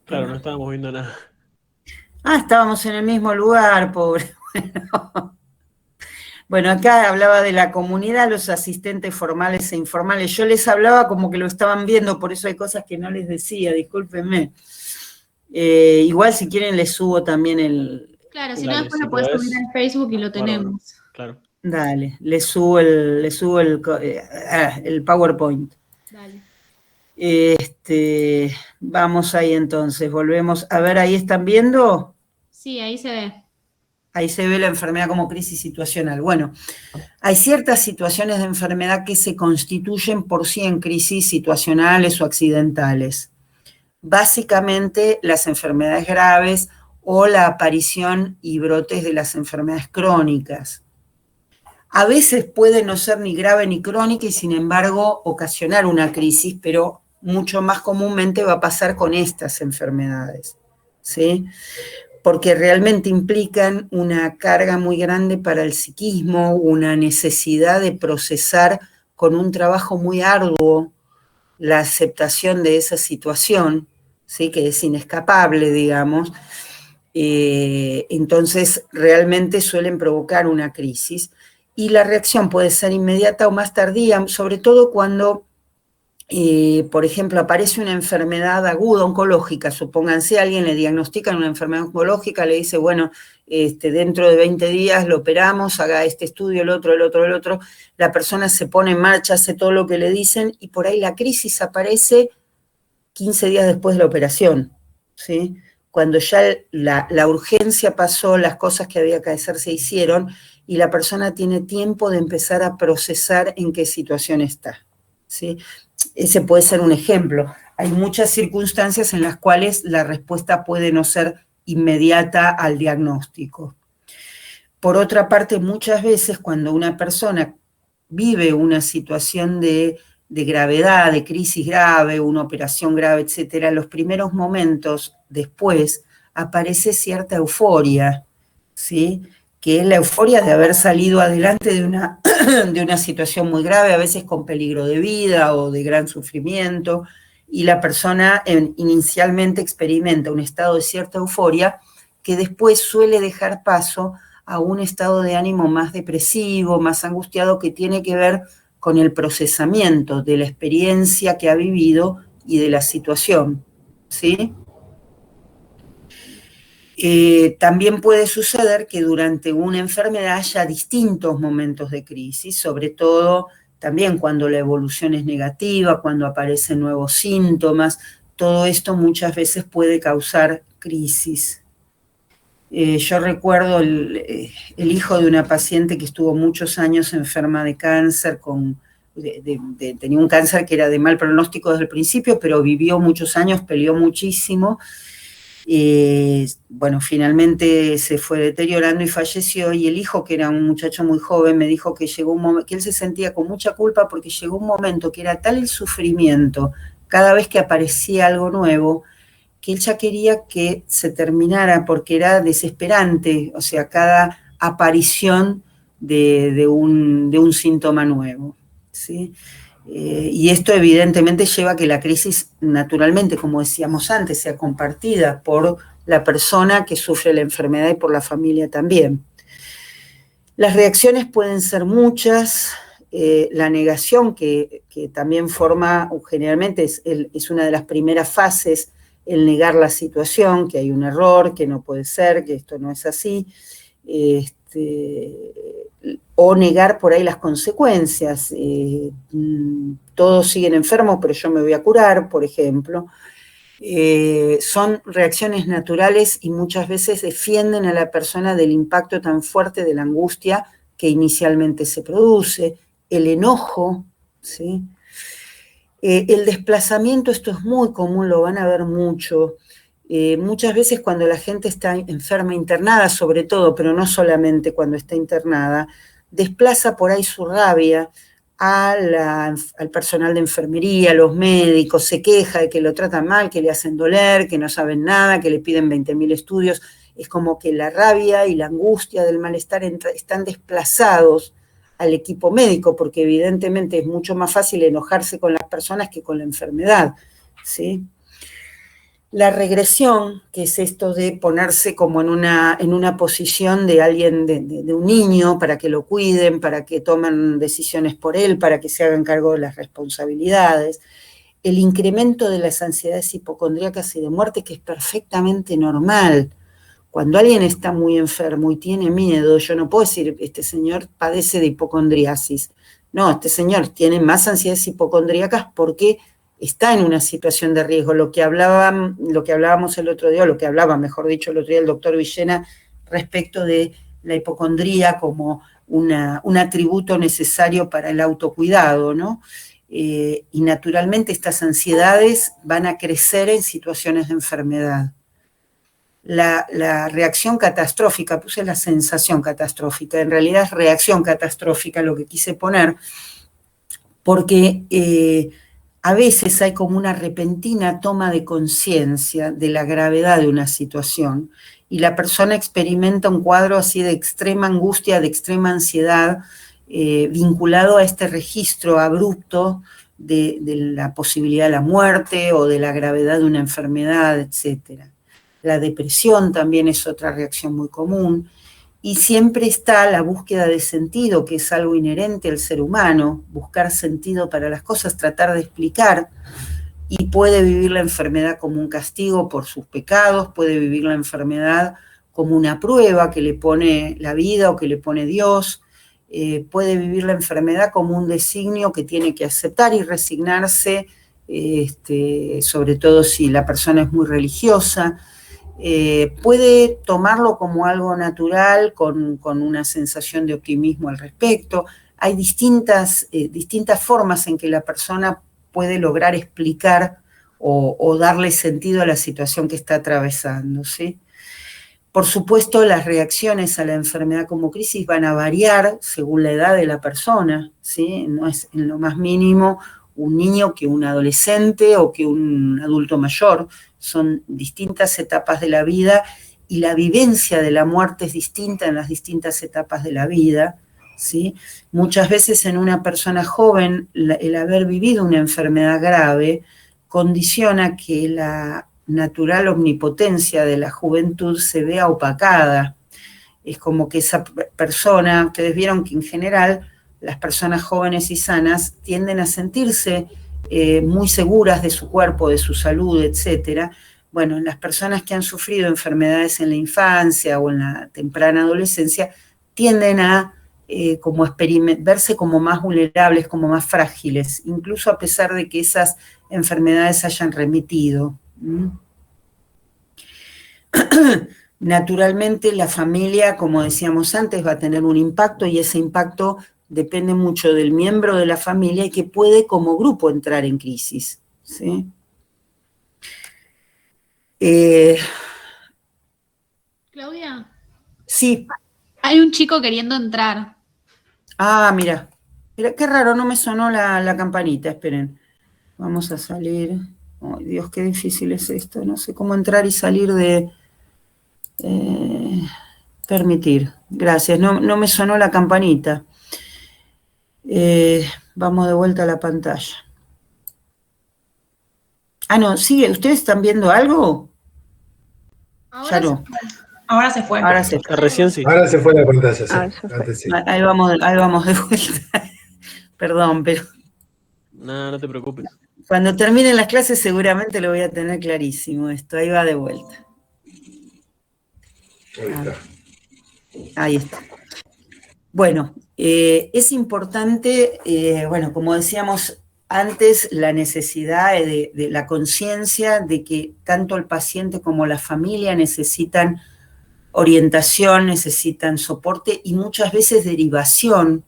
Claro, no estábamos viendo nada. Estábamos en el mismo lugar, pobre. Bueno, acá hablaba de la comunidad, los asistentes formales e informales. Yo les hablaba como que lo estaban viendo, por eso hay cosas que no les decía, discúlpenme. Igual si quieren les subo también el... Claro, si no después lo podés subir en Facebook y lo tenemos. Claro. Dale, les subo el PowerPoint. Dale. Vamos ahí entonces, volvemos. A ver, ¿ahí están viendo? Sí, ahí se ve. Ahí se ve la enfermedad como crisis situacional. Bueno, hay ciertas situaciones de enfermedad que se constituyen por sí en crisis situacionales o accidentales. Básicamente las enfermedades graves o la aparición y brotes de las enfermedades crónicas. A veces puede no ser ni grave ni crónica y sin embargo ocasionar una crisis, pero mucho más comúnmente va a pasar con estas enfermedades, ¿sí? Porque realmente implican una carga muy grande para el psiquismo, una necesidad de procesar con un trabajo muy arduo la aceptación de esa situación, ¿sí? Que es inescapable, digamos. Entonces realmente suelen provocar una crisis. Y la reacción puede ser inmediata o más tardía, sobre todo cuando, por ejemplo, aparece una enfermedad aguda oncológica. Supónganse, a alguien le diagnostican una enfermedad oncológica, le dice, bueno, dentro de 20 días lo operamos, haga este estudio, el otro. La persona se pone en marcha, hace todo lo que le dicen, y por ahí la crisis aparece 15 días después de la operación, ¿sí? cuando ya la urgencia pasó, las cosas que había que hacer se hicieron, y la persona tiene tiempo de empezar a procesar en qué situación está, ¿sí? Ese puede ser un ejemplo. Hay muchas circunstancias en las cuales la respuesta puede no ser inmediata al diagnóstico. Por otra parte, muchas veces cuando una persona vive una situación de gravedad, de crisis grave, una operación grave, etcétera, los primeros momentos después aparece cierta euforia, ¿sí? Que es la euforia de haber salido adelante de una situación muy grave, a veces con peligro de vida o de gran sufrimiento, y la persona inicialmente experimenta un estado de cierta euforia que después suele dejar paso a un estado de ánimo más depresivo, más angustiado, que tiene que ver con el procesamiento de la experiencia que ha vivido y de la situación, ¿sí? También puede suceder que durante una enfermedad haya distintos momentos de crisis, sobre todo también cuando la evolución es negativa, cuando aparecen nuevos síntomas. Todo esto muchas veces puede causar crisis. Yo recuerdo el hijo de una paciente que estuvo muchos años enferma de cáncer, tenía un cáncer que era de mal pronóstico desde el principio, pero vivió muchos años, peleó muchísimo. Bueno, finalmente se fue deteriorando y falleció, y el hijo, que era un muchacho muy joven, me dijo que llegó un momento, que él se sentía con mucha culpa porque llegó un momento que era tal el sufrimiento cada vez que aparecía algo nuevo, que él ya quería que se terminara porque era desesperante, o sea, cada aparición de un síntoma nuevo, ¿sí? Y esto evidentemente lleva a que la crisis, naturalmente, como decíamos antes, sea compartida por la persona que sufre la enfermedad y por la familia también. Las reacciones pueden ser muchas. La negación, que también forma, generalmente es una de las primeras fases, el negar la situación, que hay un error, que no puede ser, que esto no es así, o negar por ahí las consecuencias. Todos siguen enfermos, pero yo me voy a curar, por ejemplo. Son reacciones naturales y muchas veces defienden a la persona del impacto tan fuerte de la angustia que inicialmente se produce. El enojo, ¿sí? El desplazamiento, esto es muy común, lo van a ver mucho. Muchas veces cuando la gente está enferma, internada sobre todo, pero no solamente cuando está internada, desplaza por ahí su rabia al personal de enfermería, a los médicos, se queja de que lo tratan mal, que le hacen doler, que no saben nada, que le piden 20.000 estudios. Es como que la rabia y la angustia del malestar están desplazados al equipo médico, porque evidentemente es mucho más fácil enojarse con las personas que con la enfermedad, ¿sí? La regresión, que es esto de ponerse como en una posición de alguien, de un niño, para que lo cuiden, para que tomen decisiones por él, para que se hagan cargo de las responsabilidades. El incremento de las ansiedades hipocondríacas y de muerte, que es perfectamente normal. Cuando alguien está muy enfermo y tiene miedo, yo no puedo decir, este señor padece de hipocondriasis. No, este señor tiene más ansiedades hipocondríacas porque está en una situación de riesgo. Lo que hablábamos el otro día, o lo que hablaba, mejor dicho, el otro día el doctor Villena, respecto de la hipocondría como un atributo necesario para el autocuidado, ¿no? Y naturalmente estas ansiedades van a crecer en situaciones de enfermedad. La reacción catastrófica, puse la sensación catastrófica, en realidad es reacción catastrófica lo que quise poner, porque a veces hay como una repentina toma de conciencia de la gravedad de una situación y la persona experimenta un cuadro así de extrema angustia, de extrema ansiedad, vinculado a este registro abrupto de la posibilidad de la muerte o de la gravedad de una enfermedad, etcétera. La depresión también es otra reacción muy común, y siempre está la búsqueda de sentido, que es algo inherente al ser humano, buscar sentido para las cosas, tratar de explicar, y puede vivir la enfermedad como un castigo por sus pecados, puede vivir la enfermedad como una prueba que le pone la vida o que le pone Dios, puede vivir la enfermedad como un designio que tiene que aceptar y resignarse, sobre todo si la persona es muy religiosa. puede tomarlo como algo natural, con una sensación de optimismo al respecto. Hay distintas formas en que la persona puede lograr explicar o darle sentido a la situación que está atravesando, ¿sí? Por supuesto, las reacciones a la enfermedad como crisis van a variar según la edad de la persona, ¿sí? No es en lo más mínimo un niño que un adolescente o que un adulto mayor. Son distintas etapas de la vida y la vivencia de la muerte es distinta en las distintas etapas de la vida, ¿sí? Muchas veces en una persona joven el haber vivido una enfermedad grave condiciona que la natural omnipotencia de la juventud se vea opacada. Es como que esa persona, ustedes vieron que en general las personas jóvenes y sanas tienden a sentirse muy seguras de su cuerpo, de su salud, etc. Bueno, las personas que han sufrido enfermedades en la infancia o en la temprana adolescencia tienden a verse como más vulnerables, como más frágiles, incluso a pesar de que esas enfermedades hayan remitido. Naturalmente la familia, como decíamos antes, va a tener un impacto y ese impacto depende mucho del miembro de la familia y que puede como grupo entrar en crisis, ¿sí? Claudia. Sí. Hay un chico queriendo entrar. Ah, mira, qué raro, no me sonó la campanita, esperen. Vamos a salir. Ay, Dios, qué difícil es esto, no sé cómo entrar y salir de... permitir, gracias, no me sonó la campanita. Vamos de vuelta a la pantalla. Ah, no, sigue, ¿ustedes están viendo algo? Ya no. Ahora se fue. Ahora se fue. Recién sí. Ahora se fue la pantalla, sí. Antes sí. Ahí vamos de vuelta. Perdón, pero No, no te preocupes. cuando terminen las clases seguramente lo voy a tener clarísimo esto. Ahí va de vuelta. Ahí está. Bueno, es importante, bueno, como decíamos antes, la necesidad de la conciencia de que tanto el paciente como la familia necesitan orientación, necesitan soporte y muchas veces derivación,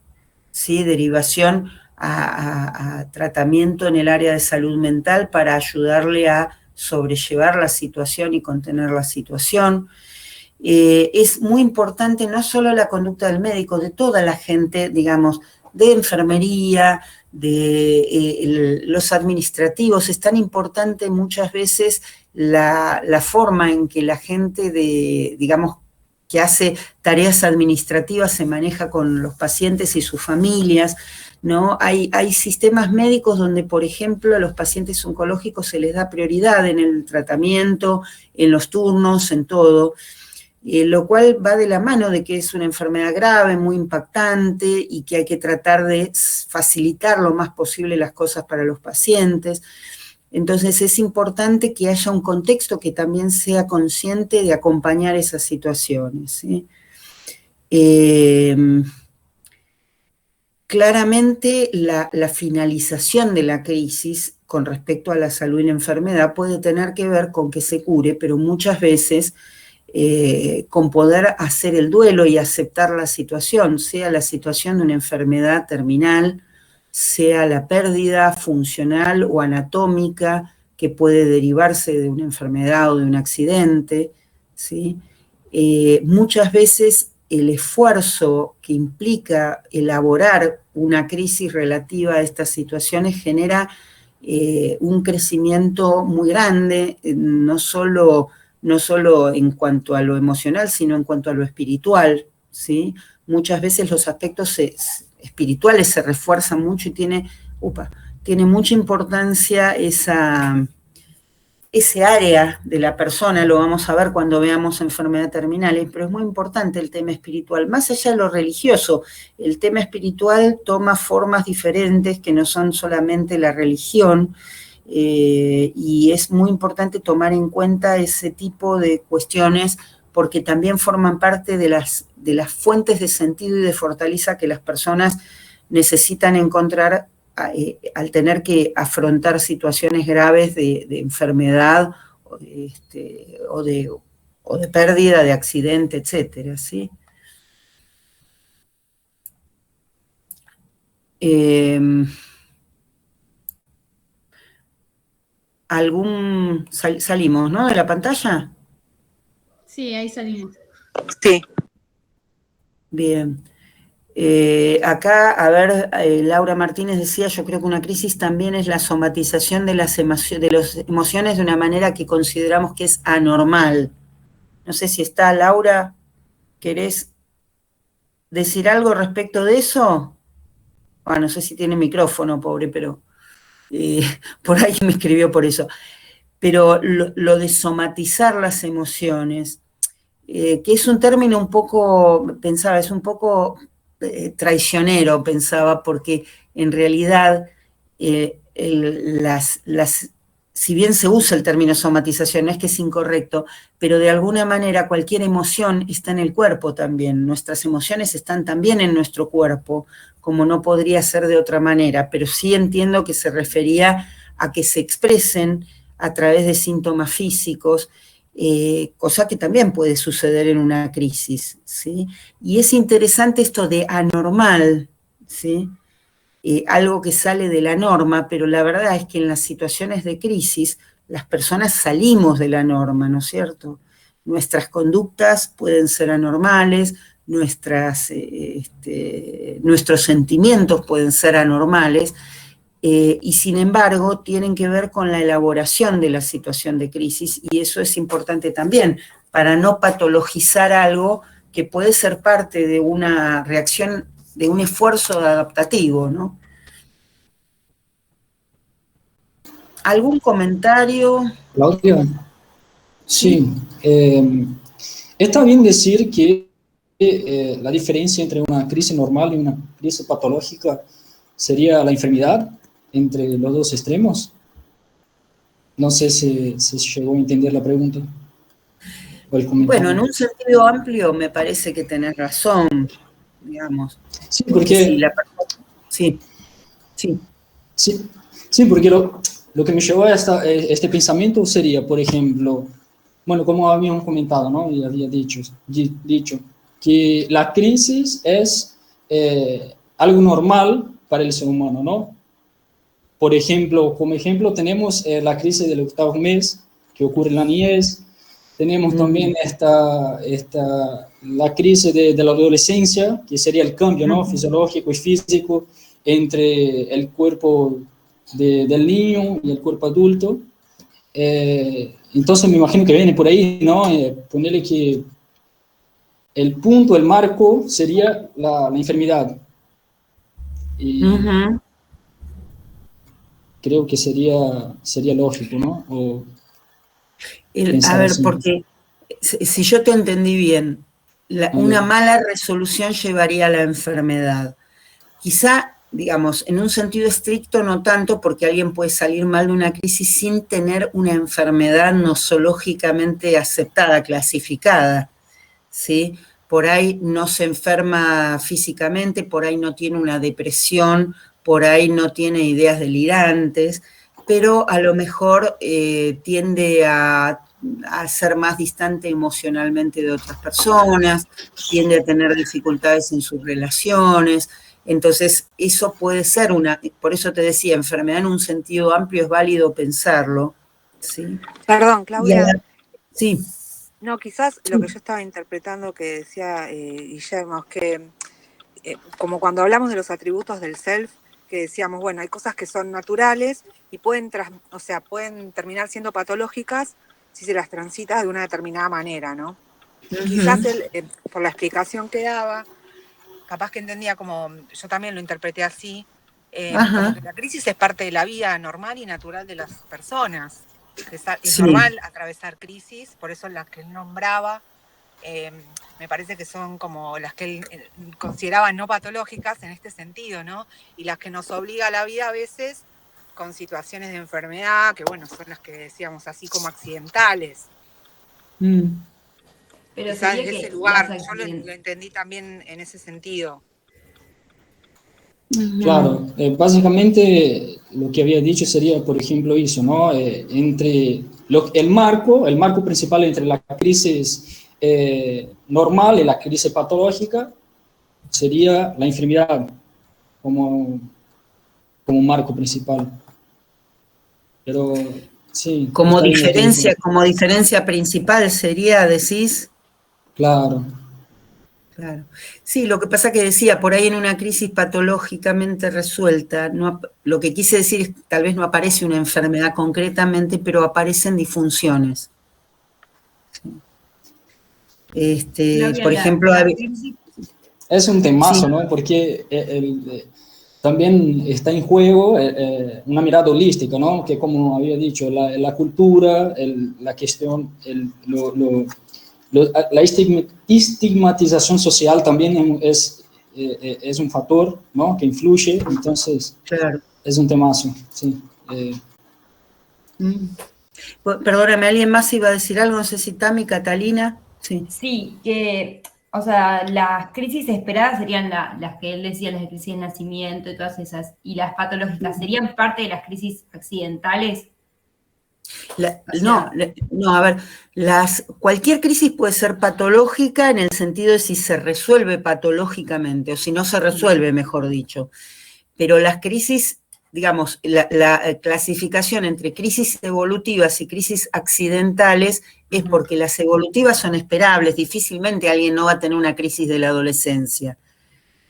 ¿sí? Derivación a tratamiento en el área de salud mental para ayudarle a sobrellevar la situación y contener la situación. Es muy importante no solo la conducta del médico, de toda la gente, digamos, de enfermería, de los administrativos. Es tan importante muchas veces la forma en que la gente digamos, que hace tareas administrativas se maneja con los pacientes y sus familias, ¿no? Hay sistemas médicos donde, por ejemplo, a los pacientes oncológicos se les da prioridad en el tratamiento, en los turnos, en todo. Lo cual va de la mano de que es una enfermedad grave, muy impactante y que hay que tratar de facilitar lo más posible las cosas para los pacientes. Entonces es importante que haya un contexto que también sea consciente de acompañar esas situaciones, ¿sí? Claramente la finalización de la crisis con respecto a la salud y la enfermedad puede tener que ver con que se cure, pero muchas veces con poder hacer el duelo y aceptar la situación, sea la situación de una enfermedad terminal, sea la pérdida funcional o anatómica que puede derivarse de una enfermedad o de un accidente, ¿sí? Muchas veces el esfuerzo que implica elaborar una crisis relativa a estas situaciones genera un crecimiento muy grande, no solo en cuanto a lo emocional, sino en cuanto a lo espiritual, ¿sí? Muchas veces los aspectos espirituales se refuerzan mucho y tiene mucha importancia ese área de la persona, lo vamos a ver cuando veamos enfermedades terminales, pero es muy importante el tema espiritual. Más allá de lo religioso, el tema espiritual toma formas diferentes que no son solamente la religión, y es muy importante tomar en cuenta ese tipo de cuestiones porque también forman parte de las fuentes de sentido y de fortaleza que las personas necesitan encontrar al tener que afrontar situaciones graves de enfermedad o de o de pérdida, de accidente, etcétera, ¿sí? Salimos, ¿no? De la pantalla. Sí, ahí salimos. Sí. Bien. Acá, a ver, Laura Martínez decía, yo creo que una crisis también es la somatización de las emociones de una manera que consideramos que es anormal. No sé si está, Laura, ¿querés decir algo respecto de eso? Bueno, no sé si tiene micrófono, pobre, pero por ahí me escribió por eso. Pero lo de somatizar las emociones, que es un término un poco, pensaba, es un poco traicionero, pensaba, porque en realidad si bien se usa el término somatización, no es que es incorrecto, pero de alguna manera cualquier emoción está en el cuerpo también, nuestras emociones están también en nuestro cuerpo, como no podría ser de otra manera, pero sí entiendo que se refería a que se expresen a través de síntomas físicos, cosa que también puede suceder en una crisis, ¿sí? Y es interesante esto de anormal, ¿sí? Algo que sale de la norma, pero la verdad es que en las situaciones de crisis las personas salimos de la norma, ¿no es cierto? Nuestras conductas pueden ser anormales, nuestros sentimientos pueden ser anormales, y sin embargo tienen que ver con la elaboración de la situación de crisis, y eso es importante también, para no patologizar algo que puede ser parte de una reacción, de un esfuerzo adaptativo, ¿no? ¿Algún comentario? Claudia, sí. Está bien decir que la diferencia entre una crisis normal y una crisis patológica sería la enfermedad entre los dos extremos. No sé si llegó a entender la pregunta o el comentario. Bueno, en un sentido amplio me parece que tenés razón, digamos. Sí, porque... Sí, porque lo que me llevó a este pensamiento sería, por ejemplo, bueno, como habíamos comentado, ¿no? Y había dicho que la crisis es algo normal para el ser humano, ¿no? Por ejemplo, como ejemplo tenemos la crisis del 8º mes, que ocurre en la niñez. Tenemos también la crisis de la adolescencia, que sería el cambio, ¿no? Fisiológico y físico entre el cuerpo del niño y el cuerpo adulto. Entonces me imagino que viene por ahí, ¿no? Ponerle que el punto, el marco sería la enfermedad. Y creo que sería lógico, ¿no? A ver, porque si yo te entendí bien, una mala resolución llevaría a la enfermedad. Quizá, digamos, en un sentido estricto no tanto, porque alguien puede salir mal de una crisis sin tener una enfermedad nosológicamente aceptada, clasificada, ¿sí? Por ahí no se enferma físicamente, por ahí no tiene una depresión, por ahí no tiene ideas delirantes, pero a lo mejor tiende a ser más distante emocionalmente de otras personas, tiende a tener dificultades en sus relaciones. Entonces, eso puede ser por eso te decía, enfermedad en un sentido amplio es válido pensarlo, ¿sí? Perdón, Claudia. Sí. No, quizás lo que yo estaba interpretando que decía Guillermo, es que como cuando hablamos de los atributos del self, que decíamos, bueno, hay cosas que son naturales y pueden terminar siendo patológicas si se las transita de una determinada manera, ¿no? Quizás él, por la explicación que daba, capaz que entendía como, yo también lo interpreté así, como que la crisis es parte de la vida normal y natural de las personas. Es normal atravesar crisis, por eso las que él nombraba, me parece que son como las que él consideraba no patológicas en este sentido, ¿no? Y las que nos obliga a la vida a veces con situaciones de enfermedad, que bueno, son las que decíamos así como accidentales. Pero quizás en ese lugar, yo lo entendí también en ese sentido. Claro, básicamente lo que había dicho sería, por ejemplo, eso, ¿no? Entre el marco principal entre la crisis normal y la crisis patológica sería la enfermedad como marco principal. Pero sí. Como diferencia principal sería, decís. Claro. Claro. Sí, lo que pasa que decía, por ahí en una crisis patológicamente resuelta, lo que quise decir es que tal vez no aparece una enfermedad concretamente, pero aparecen disfunciones. Por ejemplo, es un temazo, sí. ¿no? Porque también está en juego una mirada holística, ¿no? Que como había dicho, la cultura, la cuestión, la estigmatización social también es un factor, ¿no? Que influye, entonces claro. Es un temazo, sí. Perdóname, ¿alguien más iba a decir algo? No sé si Tami, Catalina. Sí. Sí, que, o sea, las crisis esperadas serían las que él decía, las de crisis de nacimiento y todas esas, y las patológicas, ¿serían parte de las crisis accidentales? No, a ver, cualquier crisis puede ser patológica en el sentido de si se resuelve patológicamente, o si no se resuelve, mejor dicho. Pero las crisis, digamos, la clasificación entre crisis evolutivas y crisis accidentales es porque las evolutivas son esperables, difícilmente alguien no va a tener una crisis de la adolescencia.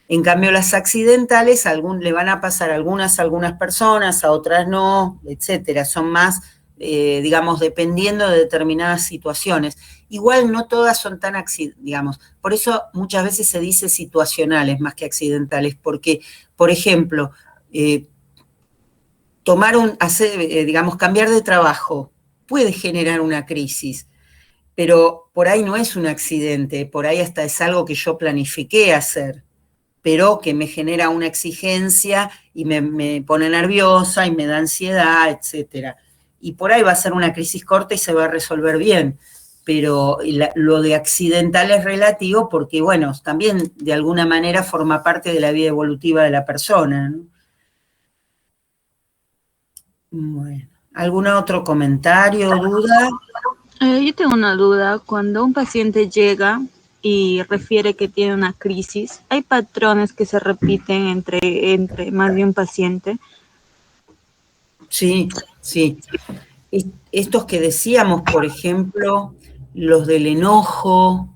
En cambio, las accidentales le van a pasar a algunas personas, a otras no, etcétera. Son más, digamos, dependiendo de determinadas situaciones. Igual no todas son tan digamos, por eso muchas veces se dice situacionales más que accidentales, porque, por ejemplo, digamos, cambiar de trabajo puede generar una crisis, pero por ahí no es un accidente, por ahí hasta es algo que yo planifiqué hacer, pero que me genera una exigencia y me pone nerviosa y me da ansiedad, etcétera. Y por ahí va a ser una crisis corta y se va a resolver bien, pero lo de accidental es relativo porque, bueno, también de alguna manera forma parte de la vida evolutiva de la persona, ¿no? Bueno, ¿algún otro comentario o duda? Yo tengo una duda. Cuando un paciente llega y refiere que tiene una crisis, ¿hay patrones que se repiten entre más de un paciente? Sí. Estos que decíamos, por ejemplo, los del enojo,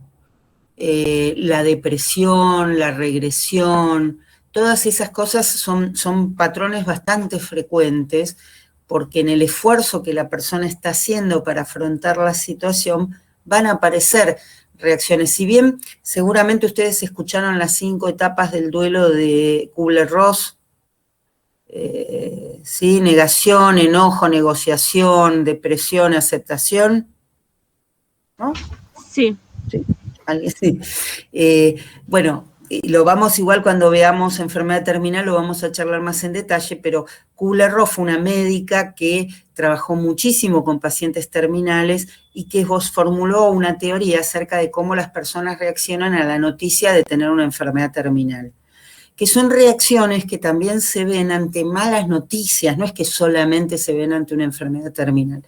la depresión, la regresión, todas esas cosas son patrones bastante frecuentes, porque en el esfuerzo que la persona está haciendo para afrontar la situación van a aparecer reacciones. Si bien seguramente ustedes escucharon las 5 etapas del duelo de Kubler-Ross, ¿sí? Negación, enojo, negociación, depresión, aceptación, ¿no? Sí. Sí. Bueno, lo vamos igual cuando veamos enfermedad terminal, lo vamos a charlar más en detalle, pero Kubler-Ross fue una médica que trabajó muchísimo con pacientes terminales y que formuló una teoría acerca de cómo las personas reaccionan a la noticia de tener una enfermedad terminal, que son reacciones que también se ven ante malas noticias, no es que solamente se ven ante una enfermedad terminal.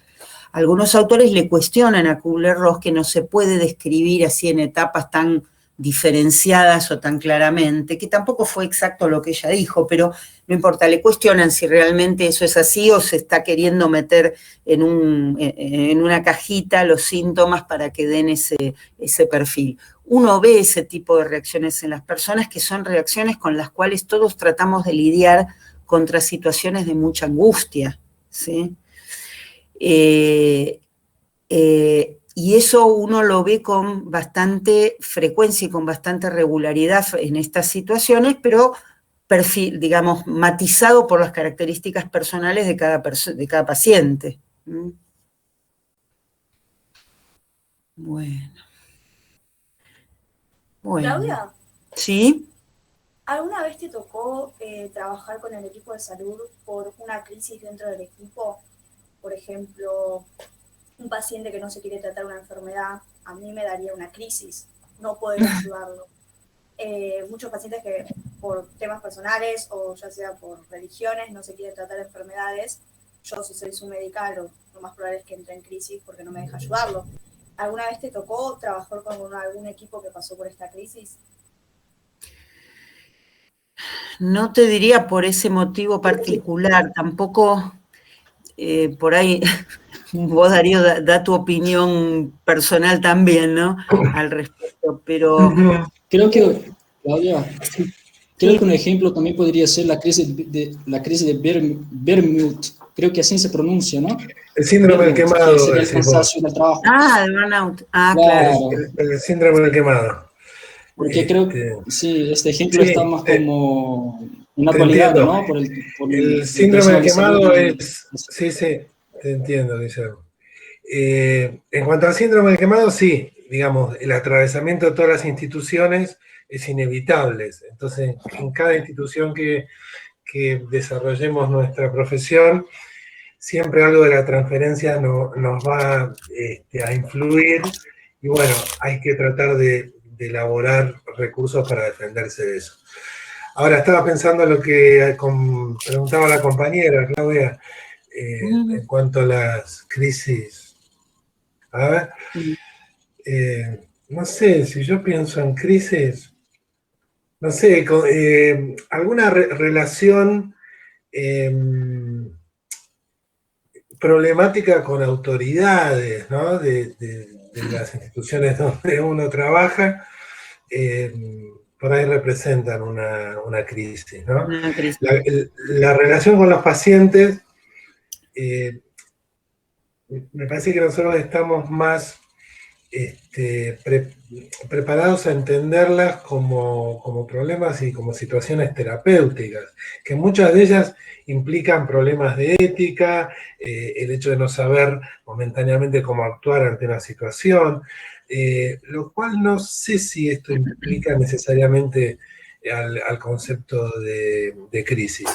Algunos autores le cuestionan a Kubler-Ross que no se puede describir así en etapas tan diferenciadas o tan claramente, que tampoco fue exacto lo que ella dijo, pero no importa, le cuestionan si realmente eso es así o se está queriendo meter en una cajita los síntomas para que den ese perfil. Uno ve ese tipo de reacciones en las personas que son reacciones con las cuales todos tratamos de lidiar contra situaciones de mucha angustia, ¿sí? Y eso uno lo ve con bastante frecuencia y con bastante regularidad en estas situaciones, pero perfil, digamos, matizado por las características personales de cada paciente. Bueno. Claudia, ¿Sí? ¿alguna vez te tocó trabajar con el equipo de salud por una crisis dentro del equipo? Por ejemplo, un paciente que no se quiere tratar una enfermedad, a mí me daría una crisis, no poder ayudarlo. Muchos pacientes que por temas personales o ya sea por religiones, no se quiere tratar enfermedades, yo si soy su medical lo más probable es que entre en crisis porque no me deja ayudarlo. ¿Alguna vez te tocó trabajar con algún equipo que pasó por esta crisis? No te diría por ese motivo particular, tampoco por ahí, vos Darío, da tu opinión personal también, ¿no? Al respecto, pero... Creo que, Claudia, creo que un ejemplo también podría ser la crisis de Bermud, creo que así se pronuncia, ¿no? El síndrome del quemado. Que sería el cansancio del trabajo. Ah, el burnout. Ah, claro. El síndrome del quemado. Porque creo que sí, este ejemplo sí, está más como en la actualidad, ¿no? Por el síndrome del quemado es... Sí, te entiendo, Guillermo. En cuanto al síndrome del quemado, sí, digamos, el atravesamiento de todas las instituciones es inevitable. Entonces, en cada institución que desarrollemos nuestra profesión, siempre algo de la transferencia nos va a influir, y bueno, hay que tratar de elaborar recursos para defenderse de eso. Ahora, estaba pensando en lo que preguntaba la compañera, Claudia, en cuanto a las crisis. A ver, no sé, si yo pienso en crisis, no sé, alguna relación problemática con autoridades, ¿no? De las instituciones donde uno trabaja, por ahí representan una crisis, ¿no? Una crisis. La relación con los pacientes, me parece que nosotros estamos más preparados a entenderlas como problemas y como situaciones terapéuticas, que muchas de ellas implican problemas de ética, el hecho de no saber momentáneamente cómo actuar ante una situación, lo cual no sé si esto implica necesariamente al concepto de crisis.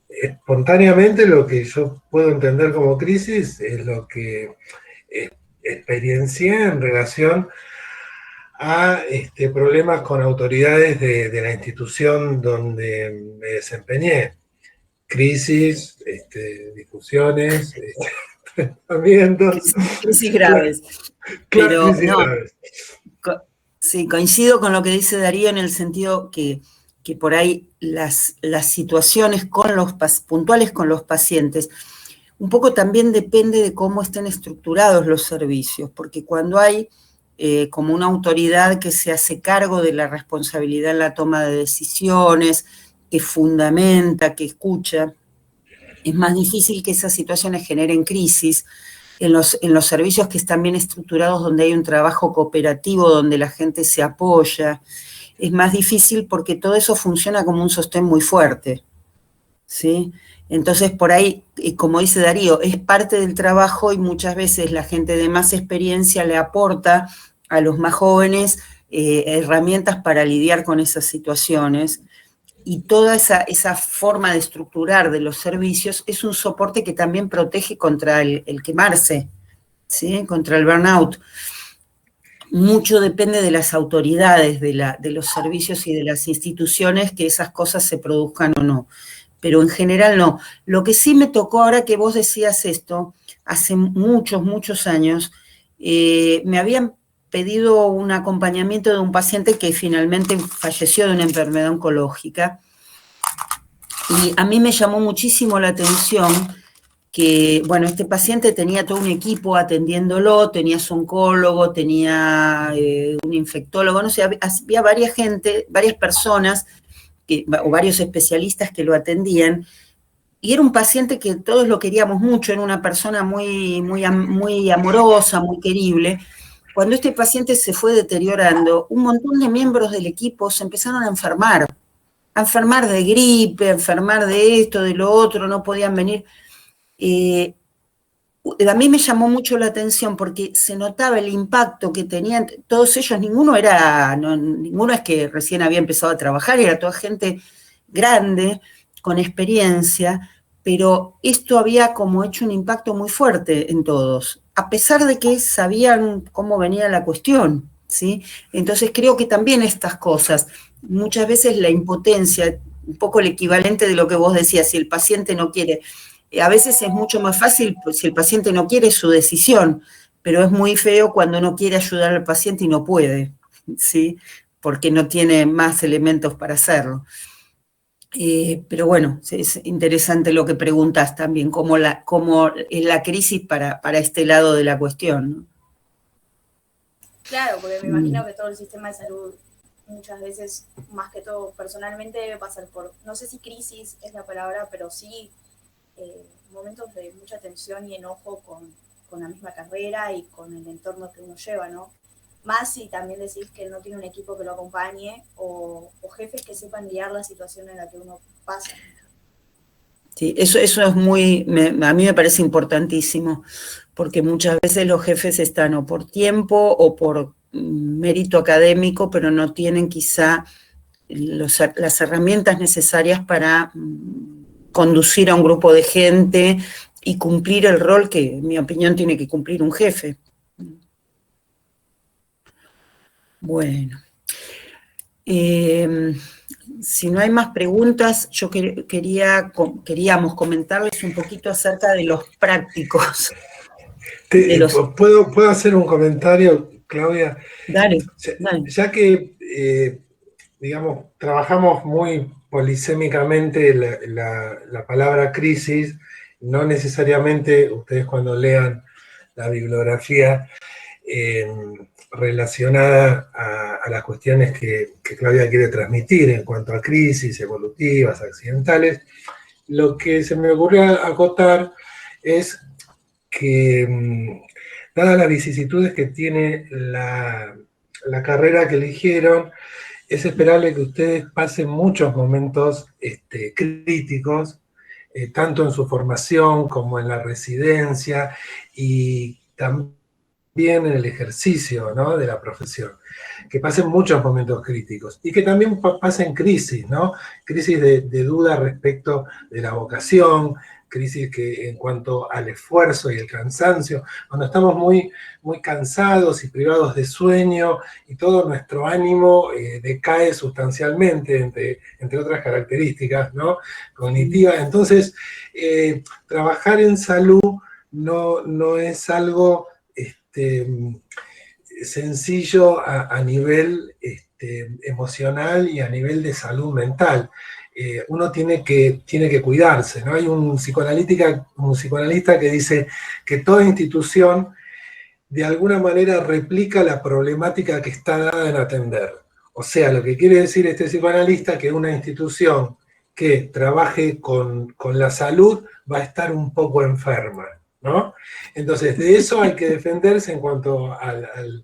Espontáneamente lo que yo puedo entender como crisis es lo que experiencié en relación a problemas con autoridades de la institución donde me desempeñé. Crisis, discusiones, enfrentamientos. Crisis graves. Pero crisis no, graves. Sí, coincido con lo que dice Darío en el sentido que por ahí las situaciones puntuales con los pacientes, un poco también depende de cómo estén estructurados los servicios, porque cuando hay como una autoridad que se hace cargo de la responsabilidad en la toma de decisiones, que fundamenta, que escucha, es más difícil que esas situaciones generen crisis. En los servicios que están bien estructurados, donde hay un trabajo cooperativo, donde la gente se apoya, es más difícil porque todo eso funciona como un sostén muy fuerte, ¿sí? Entonces, por ahí, como dice Darío, es parte del trabajo y muchas veces la gente de más experiencia le aporta a los más jóvenes herramientas para lidiar con esas situaciones, y toda esa forma de estructurar de los servicios es un soporte que también protege contra el quemarse, ¿sí? Contra el burnout. Mucho depende de las autoridades, de los servicios y de las instituciones que esas cosas se produzcan o no. Pero en general no. Lo que sí me tocó, ahora que vos decías esto, hace muchos años, me habían pedido un acompañamiento de un paciente que finalmente falleció de una enfermedad oncológica, y a mí me llamó muchísimo la atención que, bueno, este paciente tenía todo un equipo atendiéndolo, tenía su oncólogo, tenía un infectólogo, no sé, había varias personas, o varios especialistas que lo atendían, y era un paciente que todos lo queríamos mucho, era una persona muy amorosa, muy querible. Cuando este paciente se fue deteriorando, un montón de miembros del equipo se empezaron a enfermar de gripe, a enfermar de esto, de lo otro, no podían venir. A mí me llamó mucho la atención porque se notaba el impacto que tenían todos ellos. Ninguno es que recién había empezado a trabajar, era toda gente grande, con experiencia, pero esto había como hecho un impacto muy fuerte en todos, a pesar de que sabían cómo venía la cuestión, ¿sí? Entonces creo que también estas cosas muchas veces la impotencia, un poco el equivalente de lo que vos decías, si el paciente no quiere, a veces es mucho más fácil, pues, si el paciente no quiere, es su decisión, pero es muy feo cuando no quiere ayudar al paciente y no puede, ¿sí? Porque no tiene más elementos para hacerlo. Pero bueno, es interesante lo que preguntas también, cómo es la crisis para este lado de la cuestión, ¿no? Claro, porque me imagino que todo el sistema de salud muchas veces, más que todo personalmente, debe pasar por, no sé si crisis es la palabra, pero sí momentos de mucha tensión y enojo con la misma carrera y con el entorno que uno lleva, ¿no? Más si también decís que no tiene un equipo que lo acompañe o jefes que sepan guiar la situación en la que uno pasa. Sí, eso es a mí me parece importantísimo, porque muchas veces los jefes están o por tiempo o por mérito académico, pero no tienen quizá las herramientas necesarias para conducir a un grupo de gente y cumplir el rol que, en mi opinión, tiene que cumplir un jefe. Bueno, si no hay más preguntas, yo queríamos comentarles un poquito acerca de los prácticos. ¿Puedo hacer un comentario, Claudia? Dale. Ya que, digamos, trabajamos muy polisémicamente la palabra crisis, no necesariamente ustedes cuando lean la bibliografía relacionada a las cuestiones que Claudia quiere transmitir en cuanto a crisis evolutivas, accidentales, lo que se me ocurrió acotar es que, dadas las vicisitudes que tiene la carrera que eligieron, es esperable que ustedes pasen muchos momentos críticos, tanto en su formación como en la residencia, y también en el ejercicio, ¿no?, de la profesión, que pasen muchos momentos críticos, y que también pasen crisis, ¿no? Crisis de duda respecto de la vocación, crisis que en cuanto al esfuerzo y el cansancio, cuando estamos muy, muy cansados y privados de sueño, y todo nuestro ánimo decae sustancialmente, entre otras características, ¿no?, cognitivas. Entonces, trabajar en salud no es algo sencillo a nivel emocional y a nivel de salud mental. Uno tiene que cuidarse, ¿no? Hay un psicoanalista que dice que toda institución de alguna manera replica la problemática que está dada en atender. O sea, lo que quiere decir este psicoanalista, que una institución que trabaje con la salud va a estar un poco enferma, ¿no? Entonces, de eso hay que defenderse en cuanto al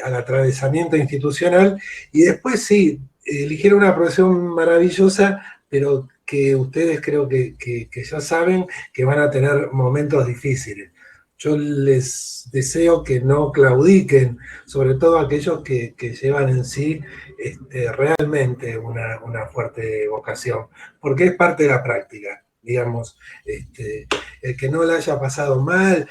atravesamiento institucional, y después sí, eligieron una profesión maravillosa, pero que ustedes creo que ya saben que van a tener momentos difíciles. Yo les deseo que no claudiquen, sobre todo aquellos que llevan en sí realmente una fuerte vocación, porque es parte de la práctica. Digamos, el que no la haya pasado mal,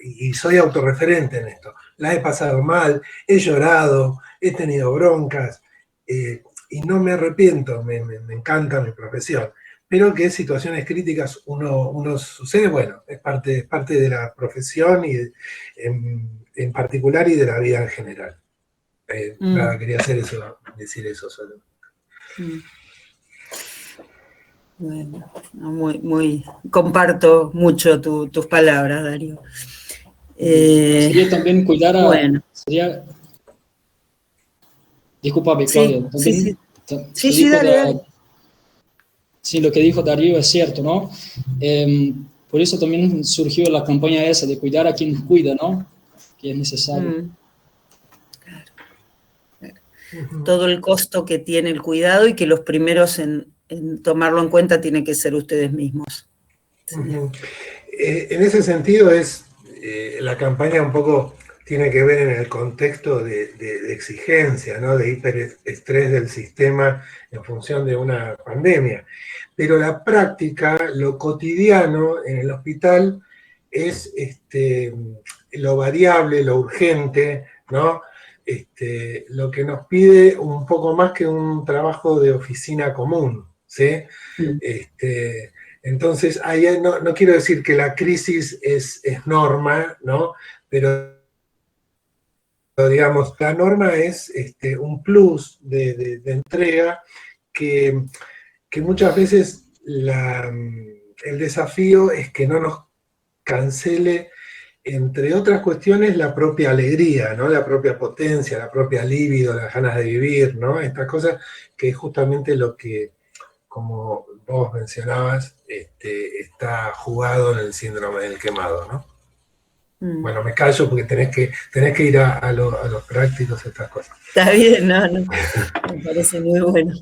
y soy autorreferente en esto, la he pasado mal, he llorado, he tenido broncas, y no me arrepiento, me encanta mi profesión, pero que situaciones críticas uno sucede, bueno, es parte de la profesión y en particular y de la vida en general. Nada, quería decir eso solo. Bueno, comparto mucho tus palabras, Darío. Sería también cuidar a... Bueno. Disculpame, Claudia. Sí, dale. Sí, lo que dijo Darío es cierto, ¿no? Por eso también surgió la campaña esa de cuidar a quien nos cuida, ¿no? Que es necesario. Claro. Todo el costo que tiene el cuidado, y que los primeros en tomarlo en cuenta tienen que ser ustedes mismos. Sí. En ese sentido la campaña un poco tiene que ver en el contexto de exigencia, ¿no?, de hiperestrés del sistema en función de una pandemia. Pero la práctica, lo cotidiano en el hospital es lo variable, lo urgente, ¿no? lo que nos pide un poco más que un trabajo de oficina común, ¿sí? Entonces, ahí no quiero decir que la crisis es norma, ¿no? Pero digamos, la norma es un plus de entrega que muchas veces el desafío es que no nos cancele, entre otras cuestiones, la propia alegría, ¿no? La propia potencia, la propia libido, las ganas de vivir, ¿no? Estas cosas que es justamente lo que, como vos mencionabas, está jugado en el síndrome del quemado, ¿no? Bueno, me callo porque tenés que ir a los prácticos, estas cosas. Está bien, no, me parece muy bueno.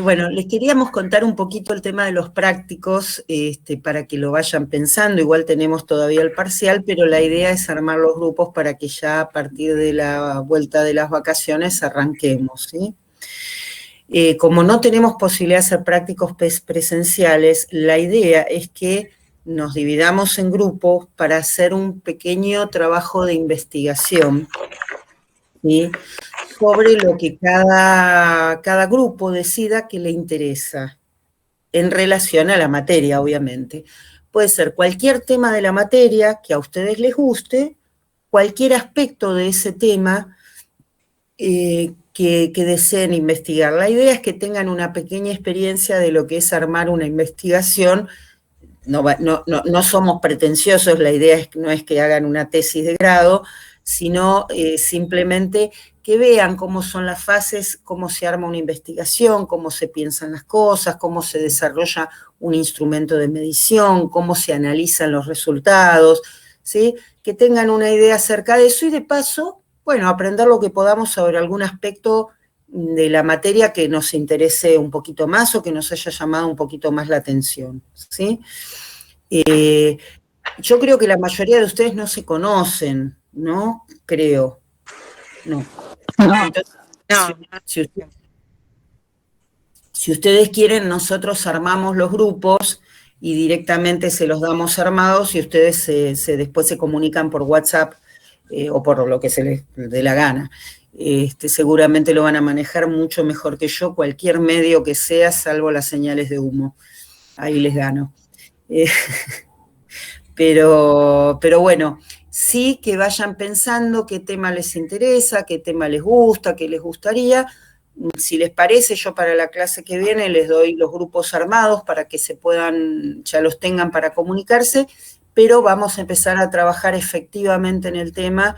Bueno, les queríamos contar un poquito el tema de los prácticos, para que lo vayan pensando. Igual tenemos todavía el parcial, pero la idea es armar los grupos para que ya a partir de la vuelta de las vacaciones arranquemos, ¿sí? Como no tenemos posibilidad de hacer prácticos presenciales, la idea es que nos dividamos en grupos para hacer un pequeño trabajo de investigación, ¿sí? Sobre lo que cada grupo decida que le interesa, en relación a la materia, obviamente. Puede ser cualquier tema de la materia que a ustedes les guste, cualquier aspecto de ese tema que deseen investigar. La idea es que tengan una pequeña experiencia de lo que es armar una investigación. No somos pretenciosos, la idea no es que hagan una tesis de grado, sino simplemente que vean cómo son las fases, cómo se arma una investigación, cómo se piensan las cosas, cómo se desarrolla un instrumento de medición, cómo se analizan los resultados, ¿sí? Que tengan una idea acerca de eso y de paso, bueno, aprender lo que podamos sobre algún aspecto de la materia que nos interese un poquito más o que nos haya llamado un poquito más la atención, ¿sí? Yo creo que la mayoría de ustedes no se conocen, ¿no? Creo. No. Entonces, si ustedes quieren, nosotros armamos los grupos y directamente se los damos armados y ustedes después se comunican por WhatsApp o por lo que se les dé la gana. Seguramente lo van a manejar mucho mejor que yo, cualquier medio que sea, salvo las señales de humo. Ahí les gano. Pero bueno, sí que vayan pensando qué tema les interesa, qué tema les gusta, qué les gustaría. Si les parece, yo para la clase que viene les doy los grupos armados para que se puedan, ya los tengan para comunicarse, pero vamos a empezar a trabajar efectivamente en el tema.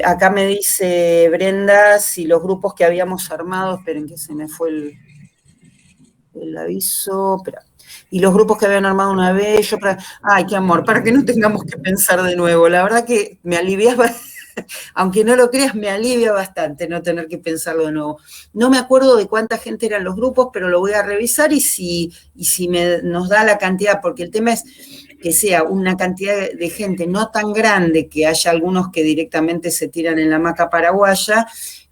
Acá me dice Brenda si los grupos que habíamos armado, esperen que se me fue el aviso, espera. Y los grupos que habían armado una vez, ay, qué amor, para que no tengamos que pensar de nuevo. La verdad que me aliviaba, aunque no lo creas, me alivia bastante no tener que pensarlo de nuevo. No me acuerdo de cuánta gente eran los grupos, pero lo voy a revisar y si nos da la cantidad, porque el tema es que sea una cantidad de gente no tan grande, que haya algunos que directamente se tiran en la hamaca paraguaya,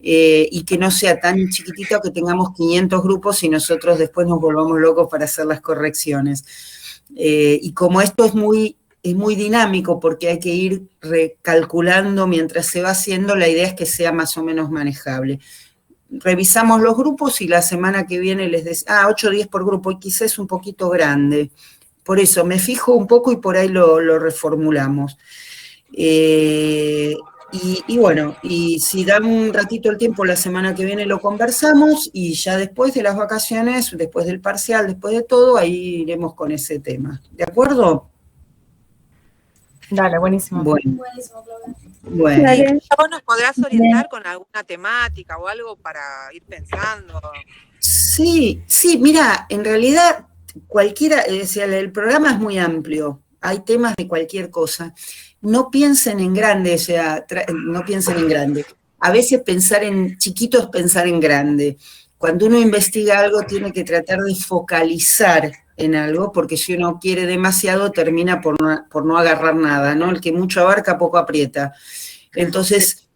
y que no sea tan chiquitito que tengamos 500 grupos y nosotros después nos volvamos locos para hacer las correcciones. Y como esto es muy dinámico porque hay que ir recalculando mientras se va haciendo, la idea es que sea más o menos manejable. Revisamos los grupos y la semana que viene les decimos, 8 o 10 por grupo, y quizás es un poquito grande. Por eso me fijo un poco y por ahí lo reformulamos. Y bueno, y si dan un ratito el tiempo, la semana que viene lo conversamos y ya después de las vacaciones, después del parcial, después de todo, ahí iremos con ese tema. ¿De acuerdo? Dale, buenísimo. Bueno. Bueno. ¿Vos nos podrás orientar con alguna temática o algo para ir pensando? Sí, mira, en realidad cualquiera, el programa es muy amplio, hay temas de cualquier cosa. No piensen en grande, no piensen en grande. A veces pensar en chiquito es pensar en grande. Cuando uno investiga algo tiene que tratar de focalizar en algo, porque si uno quiere demasiado termina por no agarrar nada, ¿no? El que mucho abarca, poco aprieta. Entonces,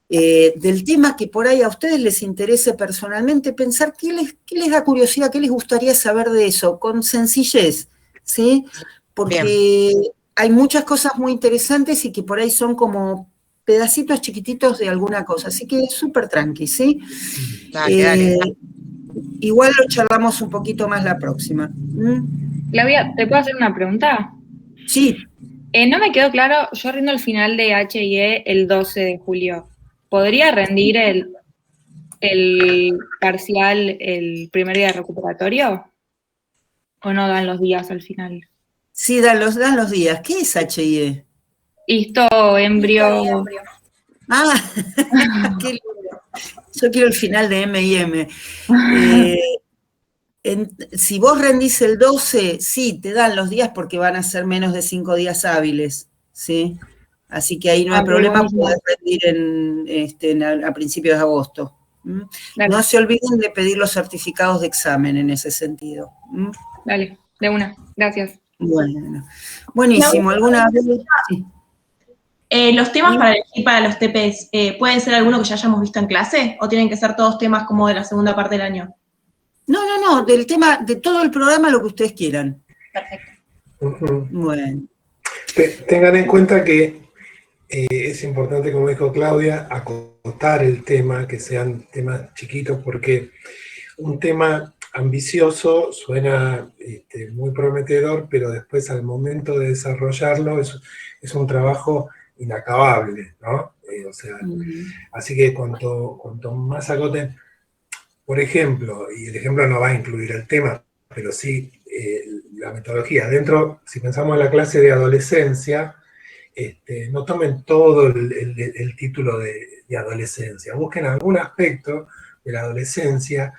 del tema que por ahí a ustedes les interese personalmente, pensar qué les da curiosidad, qué les gustaría saber de eso, con sencillez, ¿sí? Porque hay muchas cosas muy interesantes y que por ahí son como pedacitos chiquititos de alguna cosa, así que súper tranqui, ¿sí? Dale. Igual lo charlamos un poquito más la próxima. Claudia, ¿te puedo hacer una pregunta? Sí. No me quedó claro, yo rindo el final de HIE el 12 de julio. ¿Podría rendir el parcial el primer día de recuperatorio? ¿O no dan los días al final? Sí, dan los días. ¿Qué es HIE? Histo, embrio. Ah, qué lindo. Yo quiero el final de M&M. Si vos rendís el 12, sí, te dan los días porque van a ser menos de 5 días hábiles, ¿sí? Así que ahí no hay problema, podés rendir a principios de agosto. No se olviden de pedir los certificados de examen en ese sentido. Dale, de una, gracias. Bueno, buenísimo. ¿Alguna vez? Sí. ¿Los temas para elegir para los TPs pueden ser alguno que ya hayamos visto en clase o tienen que ser todos temas como de la segunda parte del año? No, del tema, de todo el programa, lo que ustedes quieran. Perfecto. Bueno. Tengan en cuenta que es importante, como dijo Claudia, acotar el tema, que sean temas chiquitos, porque un tema ambicioso suena muy prometedor, pero después al momento de desarrollarlo es un trabajo inacabable, ¿no? Así que cuanto más acoten. Por ejemplo, y el ejemplo no va a incluir el tema, pero sí la metodología. Dentro, si pensamos en la clase de adolescencia, no tomen todo el título de adolescencia. Busquen algún aspecto de la adolescencia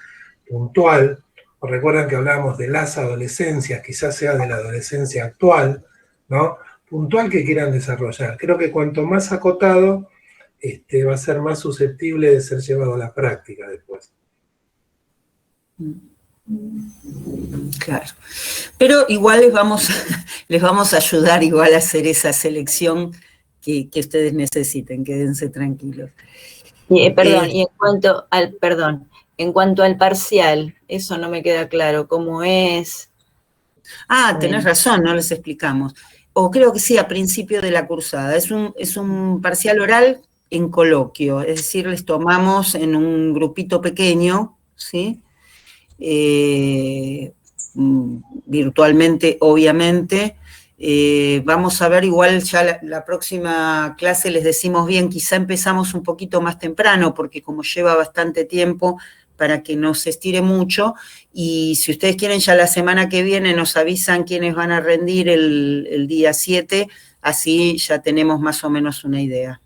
puntual. O recuerdan que hablábamos de las adolescencias, quizás sea de la adolescencia actual, ¿no? Puntual que quieran desarrollar. Creo que cuanto más acotado, va a ser más susceptible de ser llevado a la práctica después. Claro, pero igual les vamos a ayudar igual a hacer esa selección que ustedes necesiten, quédense tranquilos. Perdón, y en cuanto al parcial, eso no me queda claro, ¿cómo es? Tenés razón, no les explicamos. O creo que sí, a principio de la cursada. Es un parcial oral en coloquio, es decir, les tomamos en un grupito pequeño, ¿sí? Virtualmente, obviamente. Vamos a ver, igual ya la próxima clase les decimos bien, quizá empezamos un poquito más temprano, porque como lleva bastante tiempo, para que no se estire mucho, y si ustedes quieren ya la semana que viene nos avisan quiénes van a rendir el día 7, así ya tenemos más o menos una idea.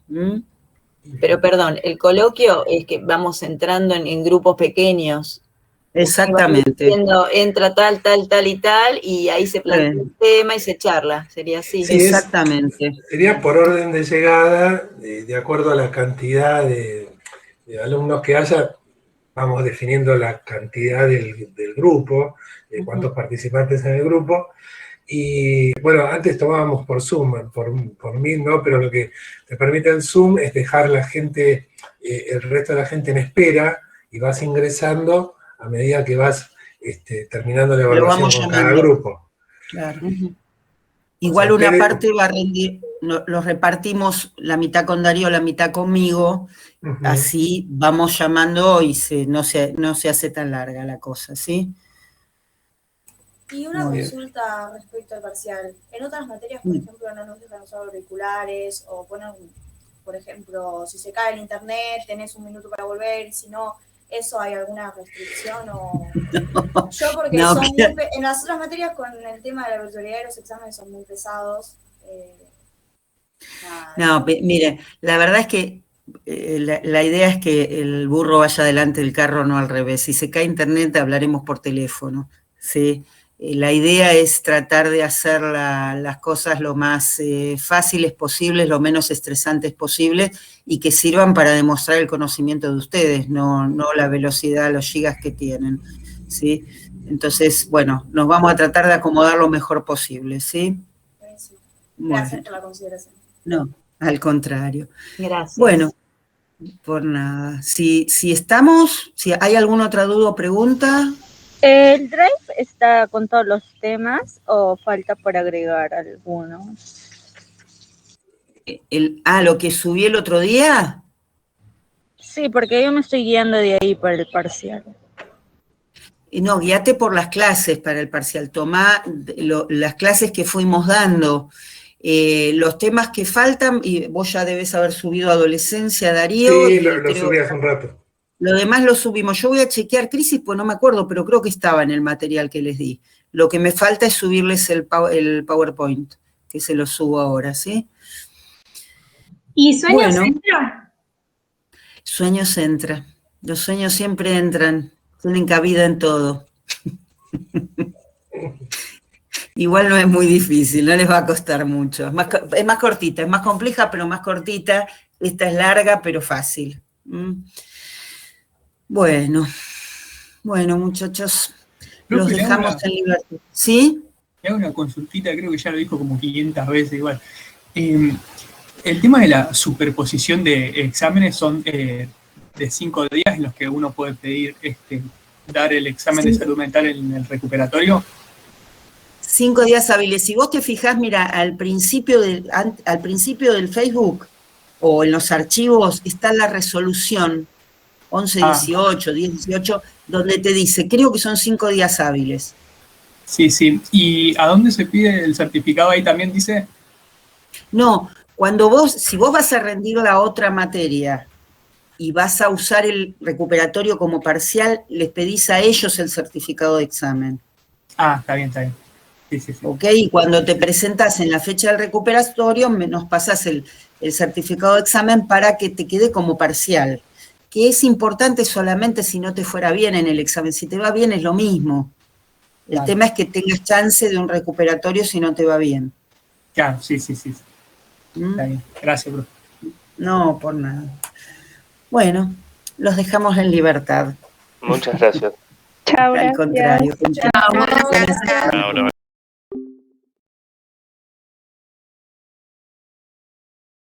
Pero perdón, el coloquio es que vamos entrando en grupos pequeños. Exactamente. Diciendo, entra tal y tal, y ahí se plantea el tema y se charla, sería así. Sí, exactamente. Sería por orden de llegada, de acuerdo a la cantidad de alumnos que haya, vamos definiendo la cantidad del grupo, de cuántos participantes en el grupo, y bueno, antes tomábamos por Zoom, por Meet, ¿no? Pero lo que te permite el Zoom es dejar la gente, el resto de la gente en espera, y vas ingresando a medida que vas terminando la evaluación con cada grupo. Claro. Igual una parte va a rendir, los repartimos la mitad con Darío, la mitad conmigo, así vamos llamando y no se hace tan larga la cosa, ¿sí? Y una consulta respecto al parcial. En otras materias, por ejemplo, no nos dejan usar auriculares o ponen, por ejemplo, si se cae el internet, tenés un minuto para volver, y si no, ¿eso hay alguna restricción? Yo porque en las otras materias con el tema de la virtualidad de los exámenes son muy pesados. Mire, la verdad es que la idea es que el burro vaya delante del carro, no al revés. Si se cae internet, hablaremos por teléfono, ¿sí? La idea es tratar de hacer las cosas lo más fáciles posibles, lo menos estresantes posibles, y que sirvan para demostrar el conocimiento de ustedes, no la velocidad, los gigas que tienen, ¿sí? Entonces, bueno, nos vamos a tratar de acomodar lo mejor posible, ¿sí? Gracias por la consideración. No, al contrario. Gracias. Bueno, por nada. Si hay alguna otra duda o pregunta... ¿El Drive está con todos los temas o falta por agregar algunos? Lo que subí el otro día. Sí, porque yo me estoy guiando de ahí para el parcial. No, guíate por las clases para el parcial. Tomá las clases que fuimos dando. Los temas que faltan, y vos ya debes haber subido Adolescencia, Darío. Sí, lo subí hace un rato. Lo demás lo subimos. Yo voy a chequear crisis, pues no me acuerdo, pero creo que estaba en el material que les di. Lo que me falta es subirles el PowerPoint, que se lo subo ahora, ¿sí? ¿Y sueños entra? Sueños entra. Los sueños siempre entran, tienen cabida en todo. Igual no es muy difícil, no les va a costar mucho. Es más cortita, es más compleja, pero más cortita. Esta es larga, pero fácil. Bueno, muchachos, los dejamos en libertad. ¿Sí? Hago una consultita, creo que ya lo dijo como 500 veces igual. El tema de la superposición de exámenes son de 5 días en los que uno puede pedir dar el examen de salud mental en el recuperatorio. 5 días hábiles. Si vos te fijás, mira, al principio del Facebook o en los archivos está la resolución 11-18, 10-18, donde te dice, creo que son 5 días hábiles. Sí. ¿Y a dónde se pide el certificado? Ahí también dice. No, si vos vas a rendir la otra materia y vas a usar el recuperatorio como parcial, les pedís a ellos el certificado de examen. Está bien. Sí. ¿Ok? Y cuando te presentas en la fecha del recuperatorio, nos pasas el certificado de examen para que te quede como parcial. Que es importante solamente si no te fuera bien en el examen. Si te va bien es lo mismo. El tema es que tengas chance de un recuperatorio si no te va bien. Claro, sí. Está bien. Gracias, bro. No, por nada. Bueno, los dejamos en libertad. Muchas gracias. Chao, Al contrario. Chao. Chao.